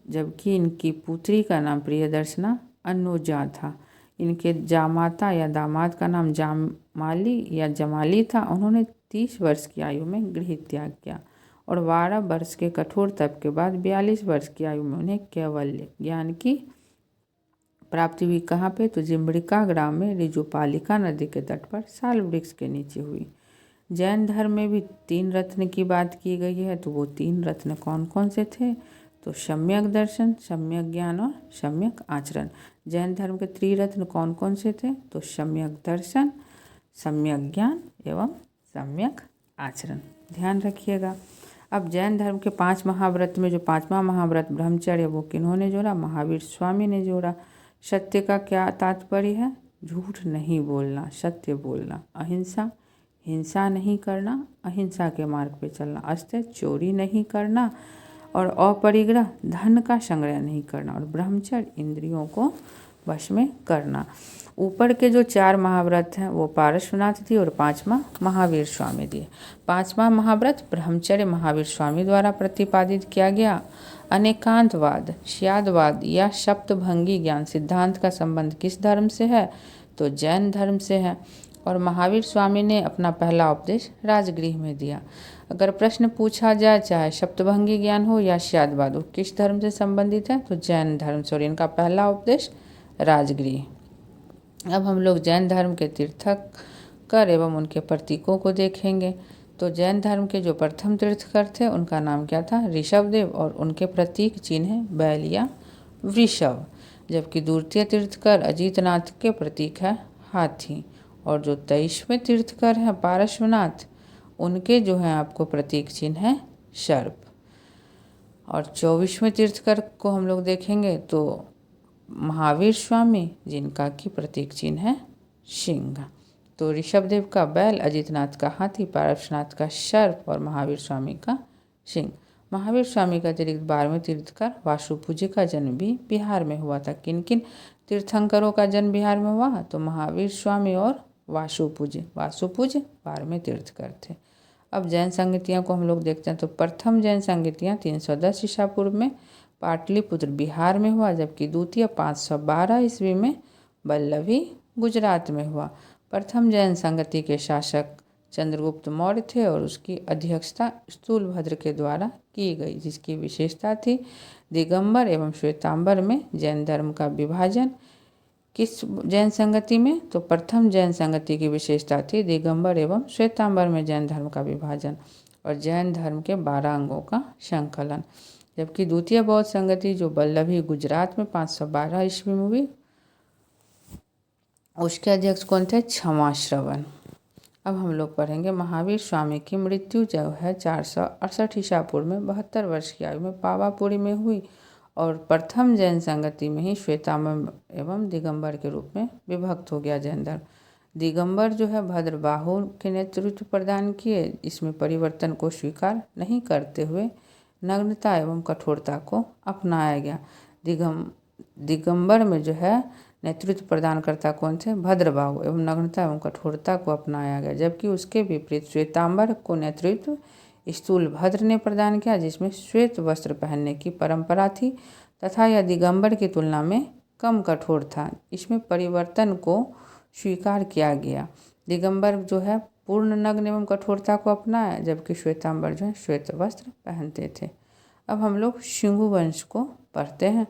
जबकि इनकी पुत्री का नाम प्रियदर्शना अनुजा था। इनके जामाता या दामाद का नाम जामाली या जमाली था। उन्होंने 30 वर्ष की आयु में गृह त्याग किया और 12 वर्ष के कठोर तप के बाद 42 वर्ष की आयु में उन्हें कैवल्य ज्ञान की प्राप्ति हुई। कहाँ पे, तो जिम्बड़िका ग्राम में ऋजुपालिका नदी के तट पर साल वृक्ष के नीचे हुई। जैन धर्म में भी 3 रत्न की बात की गई है। तो वो 3 रत्न कौन कौन से थे, तो सम्यक दर्शन, सम्यक ज्ञान और सम्यक आचरण। जैन धर्म के त्रिरत्न कौन कौन से थे, तो सम्यक दर्शन, सम्यक ज्ञान एवं सम्यक आचरण। ध्यान रखिएगा। अब जैन धर्म के 5 महाव्रत में जो 5वां महाव्रत ब्रह्मचर्य वो किन्होंने जोड़ा, महावीर स्वामी ने जोड़ा। सत्य का क्या तात्पर्य है, झूठ नहीं बोलना, सत्य बोलना। अहिंसा, हिंसा नहीं करना, अहिंसा के मार्ग पे चलना। अस्तेय, चोरी नहीं करना। और अपरिग्रह, धन का संग्रह नहीं करना। और ब्रह्मचर्य, इंद्रियों को वश में करना। ऊपर के जो 4 महाव्रत हैं वो पार्श्वनाथ थी और 5वां महावीर स्वामी दिए। 5वां महाव्रत ब्रह्मचर्य महावीर स्वामी द्वारा प्रतिपादित किया गया। अनेकांतवाद, श्यादवाद या सप्तभंगी ज्ञान सिद्धांत का संबंध किस धर्म से है, तो जैन धर्म से है। और महावीर स्वामी ने अपना पहला उपदेश राजगृह में दिया। अगर प्रश्न पूछा जाए चाहे सप्तभंगी ज्ञान हो या श्यादवाद, वो किस धर्म से संबंधित है, तो जैन धर्म से। और इनका पहला उपदेश राजगृह। अब हम लोग जैन धर्म के तीर्थकर एवं उनके प्रतीकों को देखेंगे। तो जैन धर्म के जो प्रथम तीर्थकर थे उनका नाम क्या था, ऋषभदेव, और उनके प्रतीक चिन्ह है बैल या वृषभ। जबकि द्वितीय तीर्थकर अजितनाथ के प्रतीक है हाथी। और जो 23वें तीर्थकर हैं पार्श्वनाथ, उनके जो हैं आपको प्रतीक चिन्ह है सर्प। और 24वें तीर्थकर को हम लोग देखेंगे तो महावीर स्वामी, जिनका की प्रतीक चिन्ह है सिंह। तो ऋषभदेव का बैल, अजितनाथ का हाथी, पार्श्वनाथ का सर्प और महावीर स्वामी का सिंह। महावीर स्वामी का अतिरिक्त 12वें तीर्थकर वासुपूज्य का जन्म भी बिहार में हुआ था। किन किन तीर्थंकरों का जन्म बिहार में हुआ? तो महावीर स्वामी और वासुपूज्य 12वें तीर्थकर थे। अब जैन संगतियाँ को हम लोग देखते हैं। तो प्रथम जैन संगतियाँ 310 ईसा पूर्व में पाटलिपुत्र बिहार में हुआ, जबकि द्वितीय 512 ईस्वी में वल्लभी गुजरात में हुआ। प्रथम जैन संगति के शासक चंद्रगुप्त मौर्य थे और उसकी अध्यक्षता स्थूलभद्र के द्वारा की गई, जिसकी विशेषता थी दिगंबर एवं श्वेतांबर में जैन धर्म का विभाजन। किस जैन संगति में? तो प्रथम जैन संगति की विशेषता थी दिगंबर एवं श्वेतांबर में जैन धर्म का विभाजन और जैन धर्म के 12 अंगों का संकलन। जबकि द्वितीय बौद्ध संगति जो वल्लभी गुजरात में 512 ईस्वी में हुई, उसके अध्यक्ष कौन थे? क्षमाश्रवण। अब हम लोग पढ़ेंगे महावीर स्वामी की मृत्यु जो है 468 ईसा पूर्व में 72 वर्ष की आयु में पावापुरी में हुई और प्रथम जैन संगति में ही श्वेतांबर एवं दिगंबर के रूप में विभक्त हो गया जैन धर्म। दिगंबर जो है भद्रबाहु के नेतृत्व प्रदान किए। इसमें परिवर्तन को स्वीकार नहीं करते हुए नग्नता एवं कठोरता को अपनाया गया। दिगंबर में जो है नेतृत्व प्रदान करता कौन थे? भद्रबाहु एवं नग्नता एवं कठोरता को अपनाया गया। जबकि उसके विपरीत श्वेतांबर को नेतृत्व स्थूलभद्र ने प्रदान किया, जिसमें श्वेत वस्त्र पहनने की परंपरा थी तथा यह दिगंबर की तुलना में कम कठोर था। इसमें परिवर्तन को स्वीकार किया गया। दिगंबर जो है पूर्ण नग्न एवं कठोरता को अपनाया, जबकि श्वेतांबर जो है श्वेत वस्त्र पहनते थे। अब हम लोग शुंग वंश को पढ़ते हैं।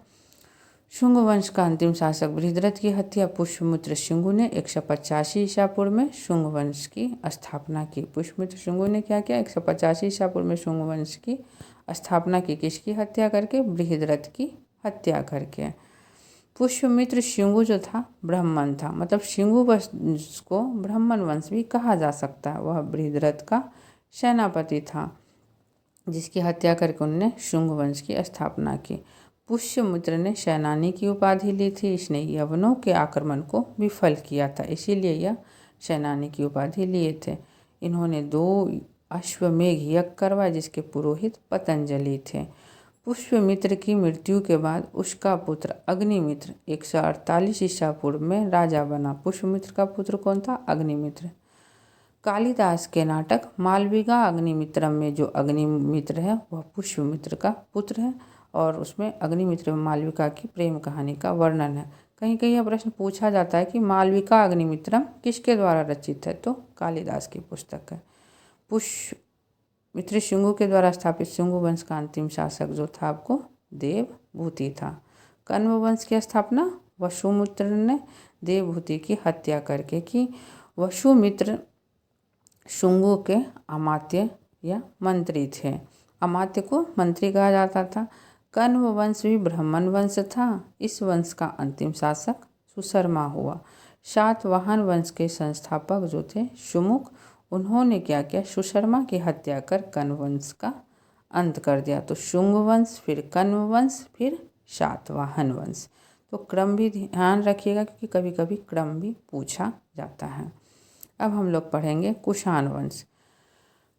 शुंग वंश का अंतिम शासक बृहद्रथ की हत्या पुष्यमित्र शुंग ने 185 ईसा पूर्व में शुंग वंश की स्थापना की। पुष्यमित्र शुंग ने क्या किया? 185 ईसा पूर्व में शुंग वंश की स्थापना की। किसकी हत्या करके? बृहद्रथ की हत्या करके। पुष्यमित्र शुंग जो था ब्राह्मण था, मतलब शुंग वंश को ब्राह्मण वंश भी कहा जा सकता है। वह बृहद्रथ का सेनापति था, जिसकी हत्या करके उन्होंने शुंग वंश की स्थापना की। पुष्यमित्र ने सेनानी की उपाधि ली थी। इसने यवनों के आक्रमण को विफल किया था, इसीलिए यह सेनानी की उपाधि लिए थे। इन्होंने 2 अश्वमेघ यज्ञ करवाए, जिसके पुरोहित पतंजलि थे। पुष्यमित्र की मृत्यु के बाद उसका पुत्र अग्निमित्र 148 ईसा पूर्व में राजा बना। पुष्यमित्र का पुत्र कौन था? अग्निमित्र। कालिदास के नाटक मालविका अग्निमित्रम में जो अग्निमित्र है वह पुष्यमित्र का पुत्र है और उसमें अग्निमित्र एवं मालविका की प्रेम कहानी का वर्णन है। कहीं कहीं यह प्रश्न पूछा जाता है कि मालविका अग्निमित्रम किसके द्वारा रचित है? तो कालिदास की पुस्तक है। पुष्यमित्र शुंग के द्वारा स्थापित शुंग वंश का अंतिम शासक जो था आपको देवभूति था। कण्व वंश की स्थापना वसुमित्र ने देवभूति की हत्या करके की। वसुमित्र शुंग के अमात्य या मंत्री थे। अमात्य को मंत्री कहा जाता था। कण्व वंश भी ब्राह्मण वंश था। इस वंश का अंतिम शासक सुशर्मा हुआ। सातवाहन वंश के संस्थापक जो थे सुमुख, उन्होंने क्या किया? सुशर्मा की हत्या कर कण्व वंश का अंत कर दिया। तो शुंग वंश, फिर कण्व वंश, फिर सातवाहन वंश। तो क्रम भी ध्यान रखिएगा, क्योंकि कभी कभी क्रम भी पूछा जाता है। अब हम लोग पढ़ेंगे कुषाण वंश।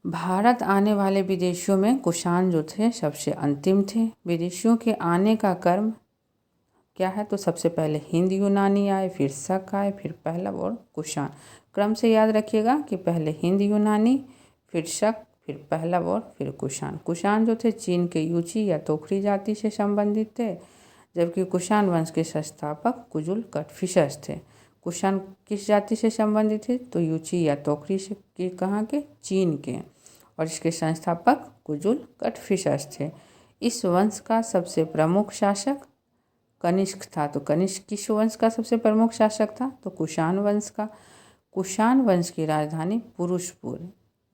भारत आने वाले विदेशियों में कुषाण जो थे सबसे अंतिम थे। विदेशियों के आने का क्रम क्या है? तो सबसे पहले हिंद यूनानी आए, फिर शक आए, फिर पहलव और कुषाण। क्रम से याद रखिएगा कि पहले हिंद यूनानी, फिर शक, फिर पहलव और फिर कुषाण। कुषाण जो थे चीन के यूची या तोखरी जाति से संबंधित थे, जबकि कुषाण वंश के संस्थापक कुजुल कटफिशस थे। कुषाण किस जाति से संबंधित थे? तो यूची या तोखरी से के कहाँ के? चीन के। और इसके संस्थापक कुजुल कटफिशस थे। इस वंश का सबसे प्रमुख शासक कनिष्क था। तो कनिष्क किस वंश का सबसे प्रमुख शासक था? तो कुषाण वंश का। कुषाण वंश की राजधानी पुरुषपुर,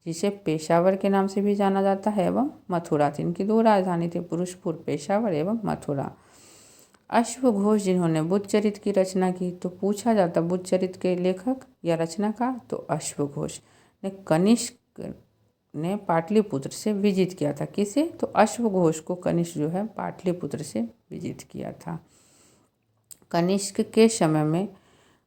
जिसे पेशावर के नाम से भी जाना जाता है, एवं मथुरा थी। इनकी 2 राजधानी थी, पुरुषपुर पेशावर एवं मथुरा। अश्वघोष जिन्होंने बुद्धचरित की रचना की, तो पूछा जाता बुद्धचरित के लेखक या रचनाकार, तो अश्वघोष ने कनिष्क ने पाटलिपुत्र से विजित किया था। किसे? तो अश्वघोष को कनिष्क जो है पाटलिपुत्र से विजित किया था। कनिष्क के समय में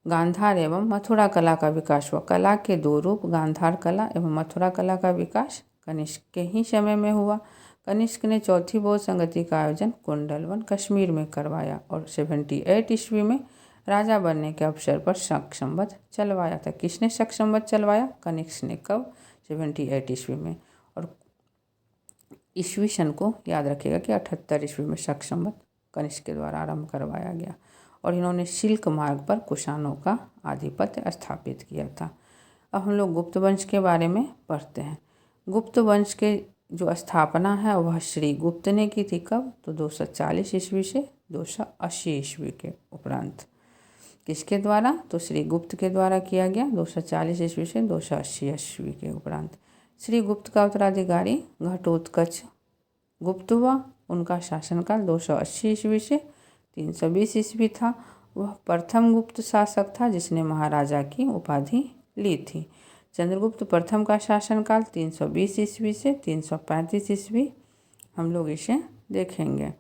गांधार एवं मथुरा कला का विकास हुआ। कला के 2 रूप गांधार कला एवं मथुरा कला का विकास कनिष्क के ही समय में हुआ। कनिष्क ने चौथी बौद्ध संगति का आयोजन कुंडलवन कश्मीर में करवाया और 78 ईस्वी में राजा बनने के अवसर पर शक संवत चलवाया था। किसने शक संवत चलवाया? कनिष्क ने। कब? 78 ईस्वी में। और ईस्वी सन को याद रखिएगा कि 78 ईस्वी में शक संवत कनिष्क के द्वारा आरंभ करवाया गया और इन्होंने सिल्क मार्ग पर कुषाणों का आधिपत्य स्थापित किया था। अब हम लोग गुप्त वंश के बारे में पढ़ते हैं। गुप्त वंश के जो स्थापना है वह श्री गुप्त ने की थी। कब? तो 240 ईस्वी से 280 ईस्वी के उपरांत। किसके द्वारा? तो श्री गुप्त के द्वारा किया गया 240 ईस्वी से 280 ईस्वी के उपरांत। श्री गुप्त का उत्तराधिकारी घटोत्कच गुप्त हुआ। उनका शासनकाल 280 ईस्वी से 320 ईस्वी था। वह प्रथम गुप्त शासक था जिसने महाराजा की उपाधि ली थी। चंद्रगुप्त प्रथम का शासनकाल 320 ईस्वी से 335 ईस्वी हम लोग इसे देखेंगे।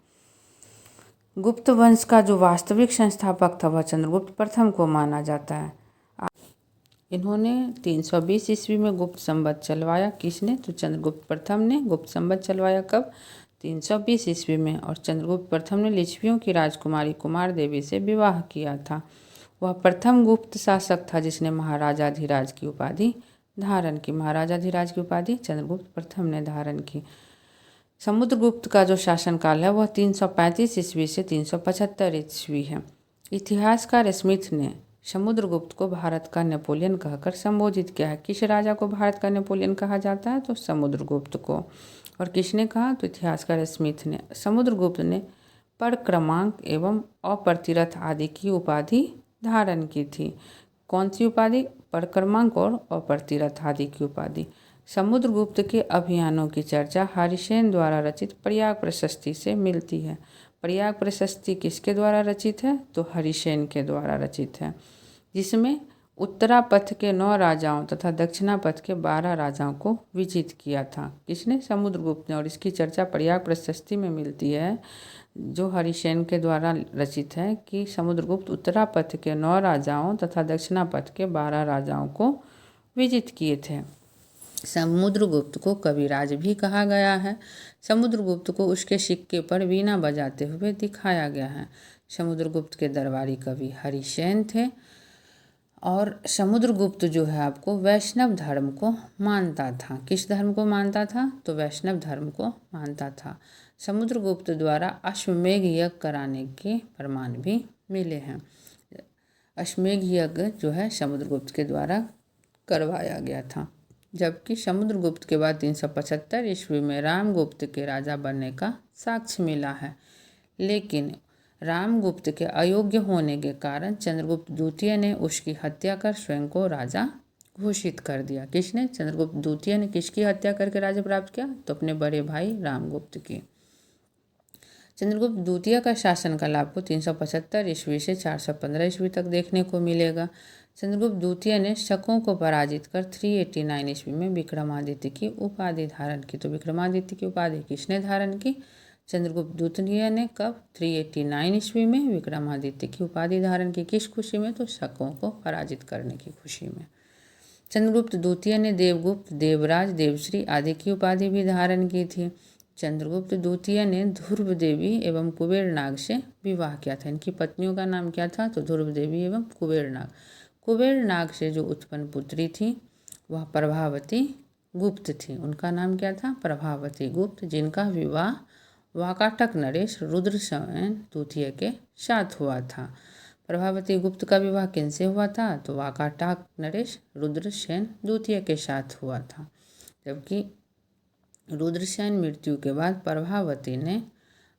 गुप्त वंश का जो वास्तविक संस्थापक था वह चंद्रगुप्त प्रथम को माना जाता है। इन्होंने 320 ईस्वी में गुप्त संवत चलवाया। किसने? तो चंद्रगुप्त प्रथम ने गुप्त संवत चलवाया। कब? 320 ईस्वी में। और चंद्रगुप्त प्रथम ने लिच्छवियों की राजकुमारी कुमार देवी से विवाह किया था। वह प्रथम गुप्त शासक था जिसने महाराजाधिराज की उपाधि धारण की। महाराजाधिराज की उपाधि चंद्रगुप्त प्रथम ने धारण की। समुद्रगुप्त का जो शासनकाल है वह 335 ईस्वी से 375 ईस्वी है। इतिहासकार स्मिथ ने समुद्रगुप्त को भारत का नेपोलियन कहकर संबोधित किया है। किस राजा को भारत का नेपोलियन कहा जाता है? तो समुद्रगुप्त को। और किसने कहा? तो इतिहासकार स्मिथ ने। समुद्रगुप्त ने परक्रमांक एवं अप्रतिरथ आदि की उपाधि धारण की थी। कौन सी उपाधि? परक्रमांक और अप्रतिरथ आदि की उपाधि। समुद्रगुप्त के अभियानों की चर्चा हरिसेन द्वारा रचित प्रयाग प्रशस्ति से मिलती है। प्रयाग प्रशस्ति किसके द्वारा रचित है? तो हरिसेन के द्वारा रचित है, जिसमें उत्तरा पथ के 9 राजाओं तथा दक्षिणा पथ के 12 राजाओं को विजित किया था। किसने? समुद्रगुप्त ने। और इसकी चर्चा प्रयाग प्रशस्ति में मिलती है जो हरिसेन के द्वारा रचित है कि समुद्रगुप्त उत्तरा पथ के 9 राजाओं तथा दक्षिणा पथ के 12 राजाओं को विजित किए थे। समुद्रगुप्त को कविराज भी कहा गया है। समुद्रगुप्त को उसके सिक्के पर वीणा बजाते हुए दिखाया गया है। समुद्रगुप्त के दरबारी कवि हरिसेन थे और समुद्रगुप्त जो है आपको वैष्णव धर्म को मानता था। किस धर्म को मानता था? तो वैष्णव धर्म को मानता था। समुद्रगुप्त द्वारा अश्वमेघ यज्ञ कराने के प्रमाण भी मिले हैं। अश्वमेघ यज्ञ जो है समुद्रगुप्त के द्वारा करवाया गया था। जबकि समुद्रगुप्त के बाद 375 ईस्वी में रामगुप्त के राजा बनने का साक्ष्य मिला है, लेकिन रामगुप्त के अयोग्य होने के कारण चंद्रगुप्त द्वितीय ने उसकी हत्या कर स्वयं को राजा घोषित कर दिया। किसने? चंद्रगुप्त द्वितीय ने किसकी हत्या करके राज्य प्राप्त किया? तो अपने बड़े भाई रामगुप्त की। चंद्रगुप्त द्वितीय का शासनकाल आपको 375 ईस्वी से 415 ईस्वी तक देखने को मिलेगा। चंद्रगुप्त द्वितीय ने शकों को पराजित कर 389 ईस्वी में विक्रमादित्य की उपाधि धारण की। तो विक्रमादित्य की उपाधि किसने धारण की? चंद्रगुप्त द्वितीय ने। कब? 389 ईस्वी में विक्रमादित्य की उपाधि धारण की। किस खुशी में? तो शकों को पराजित करने की खुशी में। चंद्रगुप्त द्वितीय ने देवगुप्त, देवराज, देवश्री आदि की उपाधि भी धारण की थी। चंद्रगुप्त द्वितीय ने ध्रुव देवी एवं कुबेर नाग से विवाह किया था। इनकी पत्नियों का नाम क्या था? तो ध्रुव देवी एवं कुबेर नाग। कुबेर नाग से जो उत्पन्न पुत्री थी वह प्रभावती गुप्त थी। उनका नाम क्या था? प्रभावती गुप्त, जिनका विवाह वाकाटक नरेश रुद्रसेन द्वितीय के साथ हुआ था। प्रभावती गुप्त का विवाह किनसे हुआ था? तो वाकाटक नरेश रुद्रसेन द्वितीय के साथ हुआ था। जबकि रुद्रसेन मृत्यु के बाद प्रभावती ने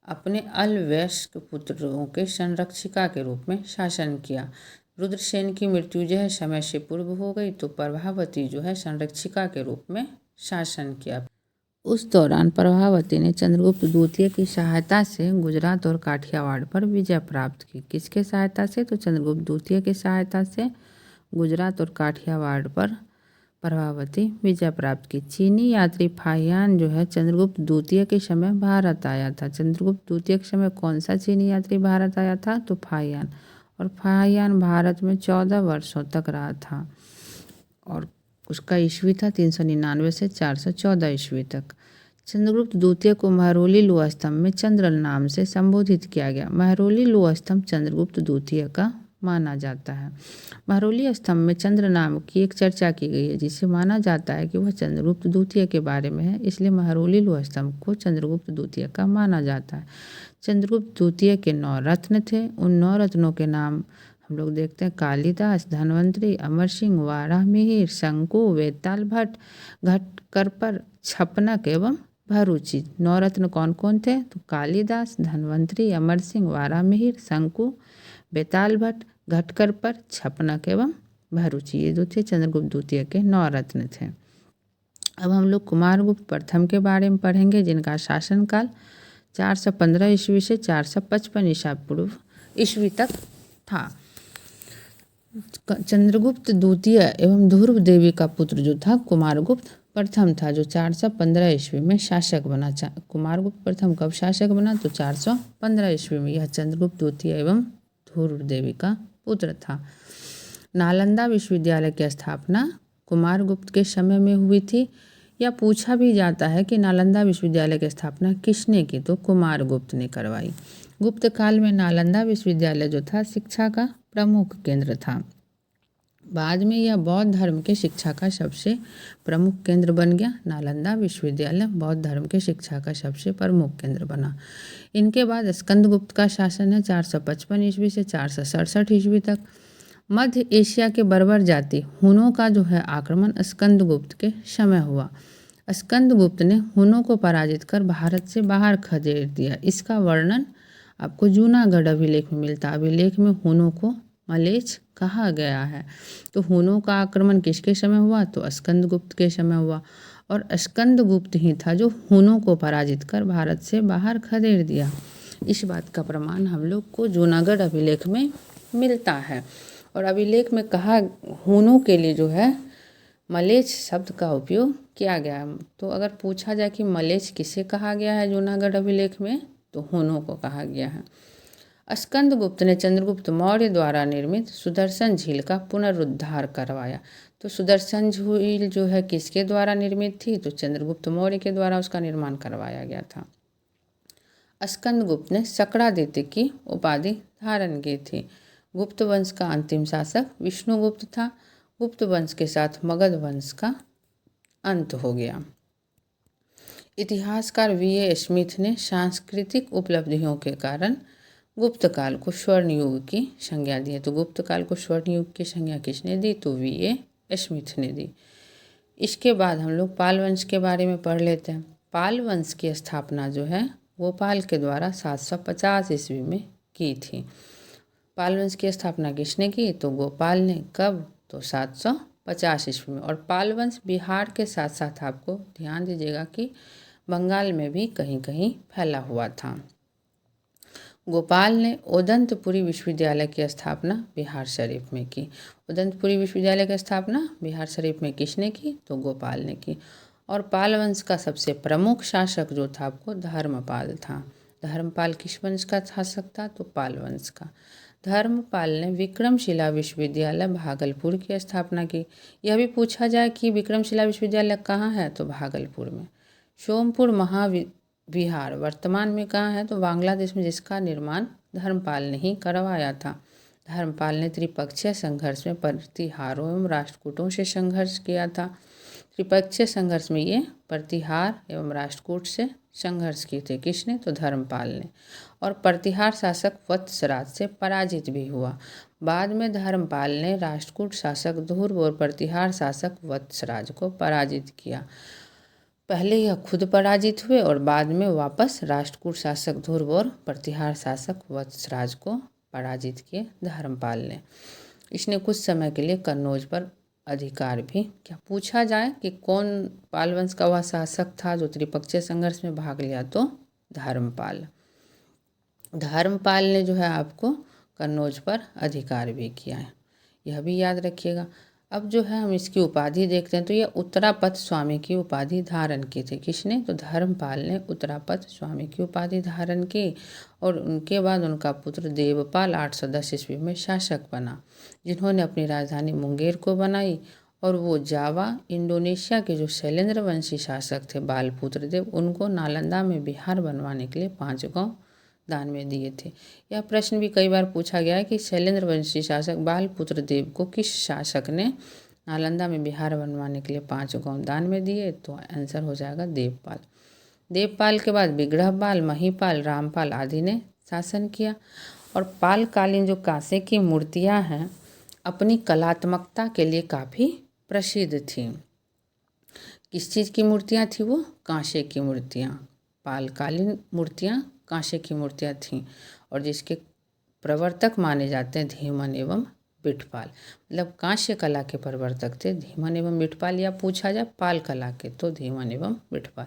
अपने अल्पवयस्क पुत्रों के संरक्षिका के रूप में शासन किया। रुद्रसेन की मृत्यु जो है समय से पूर्व हो गई तो प्रभावती जो है संरक्षिका के रूप में शासन किया। उस दौरान प्रभावती ने चंद्रगुप्त द्वितीय की सहायता से गुजरात और काठियावाड़ पर विजय प्राप्त की। किसके सहायता से? तो चंद्रगुप्त द्वितीय की सहायता से गुजरात और काठियावाड़ पर प्रभावती विजय प्राप्त की। चीनी यात्री फाहियान जो है चंद्रगुप्त द्वितीय के समय भारत आया था। चंद्रगुप्त द्वितीय के समय कौन सा चीनी यात्री भारत आया था? तो फाहियान। और फाहियान भारत में 14 वर्षों तक रहा था। और उसका ईस्वी था 399 से 414 ईस्वी तक। चंद्रगुप्त द्वितीय को महरौली लोह स्तंभ में चंद्र नाम से संबोधित किया गया। महरौली लोह स्तंभ चंद्रगुप्त द्वितीय का माना जाता है। महरौली स्तंभ में चंद्र नाम की एक चर्चा की गई है, जिसे माना जाता है कि वह चंद्रगुप्त द्वितीय के बारे में है, इसलिए महरौली लोह स्तंभ को चंद्रगुप्त द्वितीय का माना जाता है। चंद्रगुप्त द्वितीय के 9 रत्न थे। उन 9 रत्नों के नाम हम लोग देखते हैं: कालिदास, धन्वंतरि, अमर सिंह, वाराहमिहिर, शंकु, वेताल भट्ट, घटकरपर, छपनक एवं भरूची। 9 रत्न कौन कौन थे? तो कालिदास, धन्वंतरि, अमर सिंह, वाराहमिहिर, शंकु, बेताल भट्ट, घटकरपर, छपनक एवं भरूची, ये जो थे चंद्रगुप्त द्वितीय के 9 रत्न थे। अब हम लोग कुमारगुप्त प्रथम के बारे में पढ़ेंगे, जिनका शासनकाल 415 ईस्वी से 455 ईसा पूर्व ईस्वी तक था। चंद्रगुप्त द्वितीय एवं ध्रुव देवी का पुत्र जो था कुमारगुप्त प्रथम था, जो 415 ईस्वी में शासक बना। कुमारगुप्त प्रथम कब शासक बना? तो 415 ईस्वी में। यह चंद्रगुप्त द्वितीय एवं ध्रुव देवी का पुत्र था। नालंदा विश्वविद्यालय की स्थापना कुमारगुप्त के समय में हुई थी। यह पूछा भी जाता है कि नालंदा विश्वविद्यालय की स्थापना किसने की? तो कुमारगुप्त ने करवाई। गुप्त काल में नालंदा विश्वविद्यालय जो था शिक्षा का प्रमुख केंद्र था। बाद में यह बौद्ध धर्म के शिक्षा का सबसे प्रमुख केंद्र बन गया। नालंदा विश्वविद्यालय बौद्ध धर्म के शिक्षा का सबसे प्रमुख केंद्र बना। इनके बाद स्कंदगुप्त का शासन है 455 ईस्वी से 467 ईस्वी तक। मध्य एशिया के बर्बर जाति हुनों का जो है आक्रमण स्कंदगुप्त के समय हुआ। स्कंदगुप्त ने हुनों को पराजित कर भारत से बाहर खदेड़ दिया। इसका वर्णन आपको जूनागढ़ अभिलेख में मिलता है। अभिलेख में हुनों को मलेच्छ कहा गया है। तो हुनों का आक्रमण किसके समय हुआ? तो स्कंदगुप्त के समय हुआ, और स्कंदगुप्त ही था जो हुनों को पराजित कर भारत से बाहर खदेड़ दिया। इस बात का प्रमाण हम लोग को जूनागढ़ अभिलेख में मिलता है। और अभिलेख में कहा हुनों के लिए जो है मलेच्छ शब्द का उपयोग किया गया है। तो अगर पूछा जाए कि मलेच्छ किसे कहा गया है जूनागढ़ अभिलेख में, तो हुनों को कहा गया है। स्कंदगुप्त ने चंद्रगुप्त मौर्य द्वारा निर्मित सुदर्शन झील का पुनरुद्धार करवाया। तो सुदर्शन झील जो है किसके द्वारा निर्मित थी? तो चंद्रगुप्त मौर्य के द्वारा उसका निर्माण करवाया गया था। स्कंदगुप्त ने सक्रादित्य की उपाधि धारण की थी। गुप्त वंश का अंतिम शासक विष्णुगुप्त था। गुप्त वंश के साथ मगध वंश का अंत हो गया। इतिहासकार वी.ए. स्मिथ ने सांस्कृतिक उपलब्धियों के कारण गुप्त काल को स्वर्ण युग की संज्ञा दी है। तो गुप्त काल को स्वर्ण युग की संज्ञा किसने दी? तो वी.ए. स्मिथ ने दी। इसके बाद हम लोग पाल वंश के बारे में पढ़ लेते हैं। पाल वंश की स्थापना जो है गोपाल के द्वारा 750 ईस्वी में की थी। पाल वंश की स्थापना किसने की? तो गोपाल ने। कब? तो 750 ईस्वी में। और पाल वंश बिहार के साथ साथ आपको ध्यान दीजिएगा कि बंगाल में भी कहीं कहीं फैला हुआ था। गोपाल ने उदंतपुरी विश्वविद्यालय की स्थापना बिहार शरीफ में की। उदंतपुरी विश्वविद्यालय की स्थापना बिहार शरीफ में किसने की? तो गोपाल ने की। और पाल वंश का सबसे प्रमुख शासक जो था आपको धर्मपाल था। धर्मपाल किस वंश का शासक था? तो पाल वंश का। धर्मपाल ने विक्रमशिला विश्वविद्यालय भागलपुर की स्थापना की। यह भी पूछा जाए कि विक्रमशिला विश्वविद्यालय कहाँ है? तो भागलपुर में। सोमपुर महाविहार वर्तमान में कहाँ है? तो बांग्लादेश में, जिसका निर्माण धर्मपाल ने ही करवाया था। धर्मपाल ने त्रिपक्षीय संघर्ष में प्रतिहारों एवं राष्ट्रकूटों से संघर्ष किया था। त्रिपक्षीय संघर्ष में ये प्रतिहार एवं राष्ट्रकूट से संघर्ष किए थे। किसने? तो धर्मपाल ने। और प्रतिहार शासक वत्सराज से पराजित भी हुआ। बाद में धर्मपाल ने राष्ट्रकूट शासक ध्रुव और प्रतिहार शासक वत्सराज को पराजित किया। पहले यह खुद पराजित हुए और बाद में वापस राष्ट्रकूट शासक ध्रुव और प्रतिहार शासक वत्सराज को पराजित किए धर्मपाल ने। इसने कुछ समय के लिए कन्नौज पर अधिकार भी क्या। पूछा जाए कि कौन पाल वंश का वह शासक था जो त्रिपक्षीय संघर्ष में भाग लिया? तो धर्मपाल। धर्मपाल ने जो है आपको कन्नौज पर अधिकार भी किया है, यह भी याद रखिएगा। अब जो है हम इसकी उपाधि देखते हैं। तो यह उत्तरापथ स्वामी की उपाधि धारण की थी। किसने? तो धर्मपाल ने उत्तरापथ स्वामी की उपाधि धारण की। और उनके बाद उनका पुत्र देवपाल 810 ईस्वी में शासक बना, जिन्होंने अपनी राजधानी मुंगेर को बनाई और वो जावा इंडोनेशिया के जो शैलेंद्र वंशी शासक थे बालपुत्र देव, उनको नालंदा में बिहार बनवाने के लिए 5 गांव दान में दिए थे। यह प्रश्न भी कई बार पूछा गया है कि शैलेंद्र वंशी शासक बालपुत्र देव को किस शासक ने नालंदा में बिहार बनवाने के लिए 5 गांव दान में दिए, तो आंसर हो जाएगा देवपाल। देवपाल के बाद विग्रहपाल, महीपाल, रामपाल आदि ने शासन किया। और पालकालीन जो कांसे की मूर्तियां हैं अपनी कलात्मकता के लिए काफ़ी प्रसिद्ध थी। किस चीज़ की मूर्तियां थी वो? कांसे की मूर्तियां। पालकालीन मूर्तियां कांसे की मूर्तियां थीं और जिसके प्रवर्तक माने जाते हैं धीमन एवं बिठपाल। मतलब कांस्य कला के प्रवर्तक थे धीमन एवं बिठपाल, या पूछा जाए पाल कला के तो धीमन एवं बिठपाल।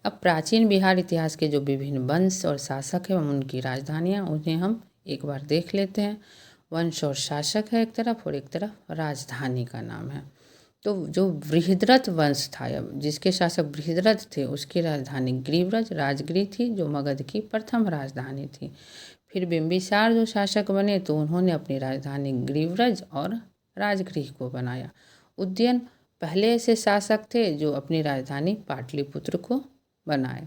अब प्राचीन बिहार इतिहास के जो विभिन्न वंश और शासक एवं उनकी राजधानियाँ, उन्हें हम एक बार देख लेते हैं। वंश और शासक है एक तरफ और एक तरफ राजधानी का नाम है। तो जो बृहद्रथ वंश था, जिसके शासक बृहद्रथ थे, उसकी राजधानी ग्रीव्रज राजगृह थी, जो मगध की प्रथम राजधानी थी। फिर बिंबिसार जो शासक बने तो उन्होंने अपनी राजधानी ग्रीव्रज और राजगृह को बनाया। उदयन पहले ऐसे शासक थे जो अपनी राजधानी पाटलिपुत्र को बनाए।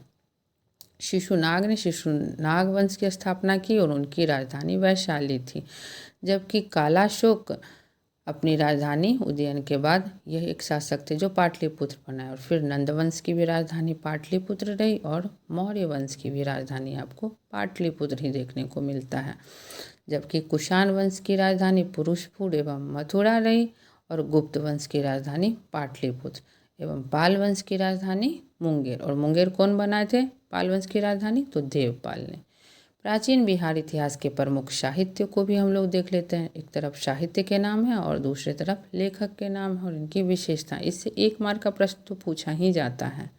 शिशुनाग ने शिशुनाग वंश की स्थापना की और उनकी राजधानी वैशाली थी। जबकि कालाशोक अपनी राजधानी उदयन के बाद यह एक शासक थे जो पाटलिपुत्र बनाए। और फिर नंदवंश की भी राजधानी पाटलिपुत्र रही और मौर्य वंश की भी राजधानी आपको पाटलिपुत्र ही देखने को मिलता है। जबकि कुषाण वंश की राजधानी पुरुषपुर एवं मथुरा रही और गुप्त वंश की राजधानी पाटलिपुत्र एवं पाल वंश की राजधानी मुंगेर। और मुंगेर कौन बनाए थे पाल वंश की राजधानी? तो देवपाल ने। प्राचीन बिहार इतिहास के प्रमुख साहित्य को भी हम लोग देख लेते हैं। एक तरफ साहित्य के नाम है और दूसरी तरफ लेखक के नाम है और इनकी विशेषता। इससे 1 मार्क का प्रश्न तो पूछा ही जाता है।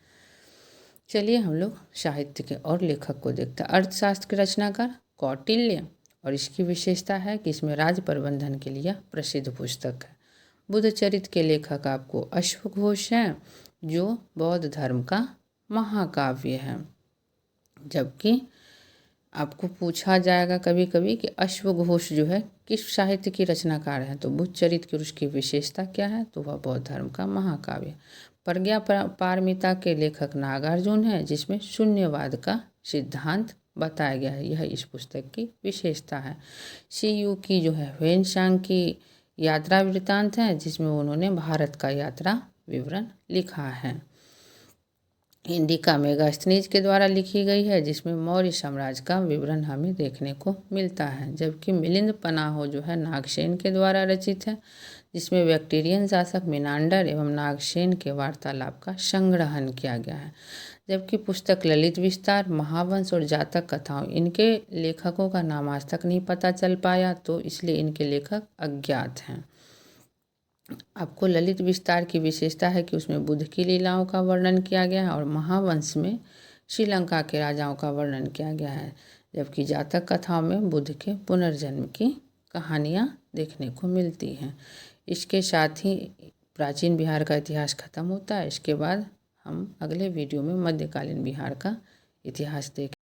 चलिए हम लोग साहित्य के और लेखक को देखते हैं। अर्थशास्त्र के रचनाकार कौटिल्य, और इसकी विशेषता है कि इसमें राज्य प्रबंधन के लिए प्रसिद्ध पुस्तक है। बुद्धचरित के लेखक आपको अश्वघोष हैं, जो बौद्ध धर्म का महाकाव्य है। जबकि आपको पूछा जाएगा कभी कभी कि अश्वघोष जो है किस साहित्य की रचनाकार है, तो बुद्धचरित की उसकी विशेषता क्या है, तो वह बौद्ध धर्म का महाकाव्य। प्रज्ञा पारमिता के लेखक नागार्जुन है, जिसमें शून्यवाद का सिद्धांत बताया गया है। यह इस पुस्तक की विशेषता है। CU की जो है ह्वेनसांग की यात्रा वृत्तांत है, जिसमें उन्होंने भारत का यात्रा विवरण लिखा है। इंडिका मेगास्थनीज के द्वारा लिखी गई है, जिसमें मौर्य साम्राज्य का विवरण हमें देखने को मिलता है। जबकि मिलिंद पनाहो जो है नागसेन के द्वारा रचित है, जिसमें बैक्टीरियन शासक मिनांडर एवं नागसेन के वार्तालाप का संग्रहण किया गया है। जबकि पुस्तक ललित विस्तार, महावंश और जातक कथाओं, इनके लेखकों का नाम आज तक नहीं पता चल पाया, तो इसलिए इनके लेखक अज्ञात हैं। आपको ललित विस्तार की विशेषता है कि उसमें बुद्ध की लीलाओं का वर्णन किया गया है और महावंश में श्रीलंका के राजाओं का वर्णन किया गया है। जबकि जातक कथाओं में बुद्ध के पुनर्जन्म की कहानियाँ देखने को मिलती हैं। इसके साथ ही प्राचीन बिहार का इतिहास खत्म होता है। इसके बाद हम अगले वीडियो में मध्यकालीन बिहार का इतिहास देखें।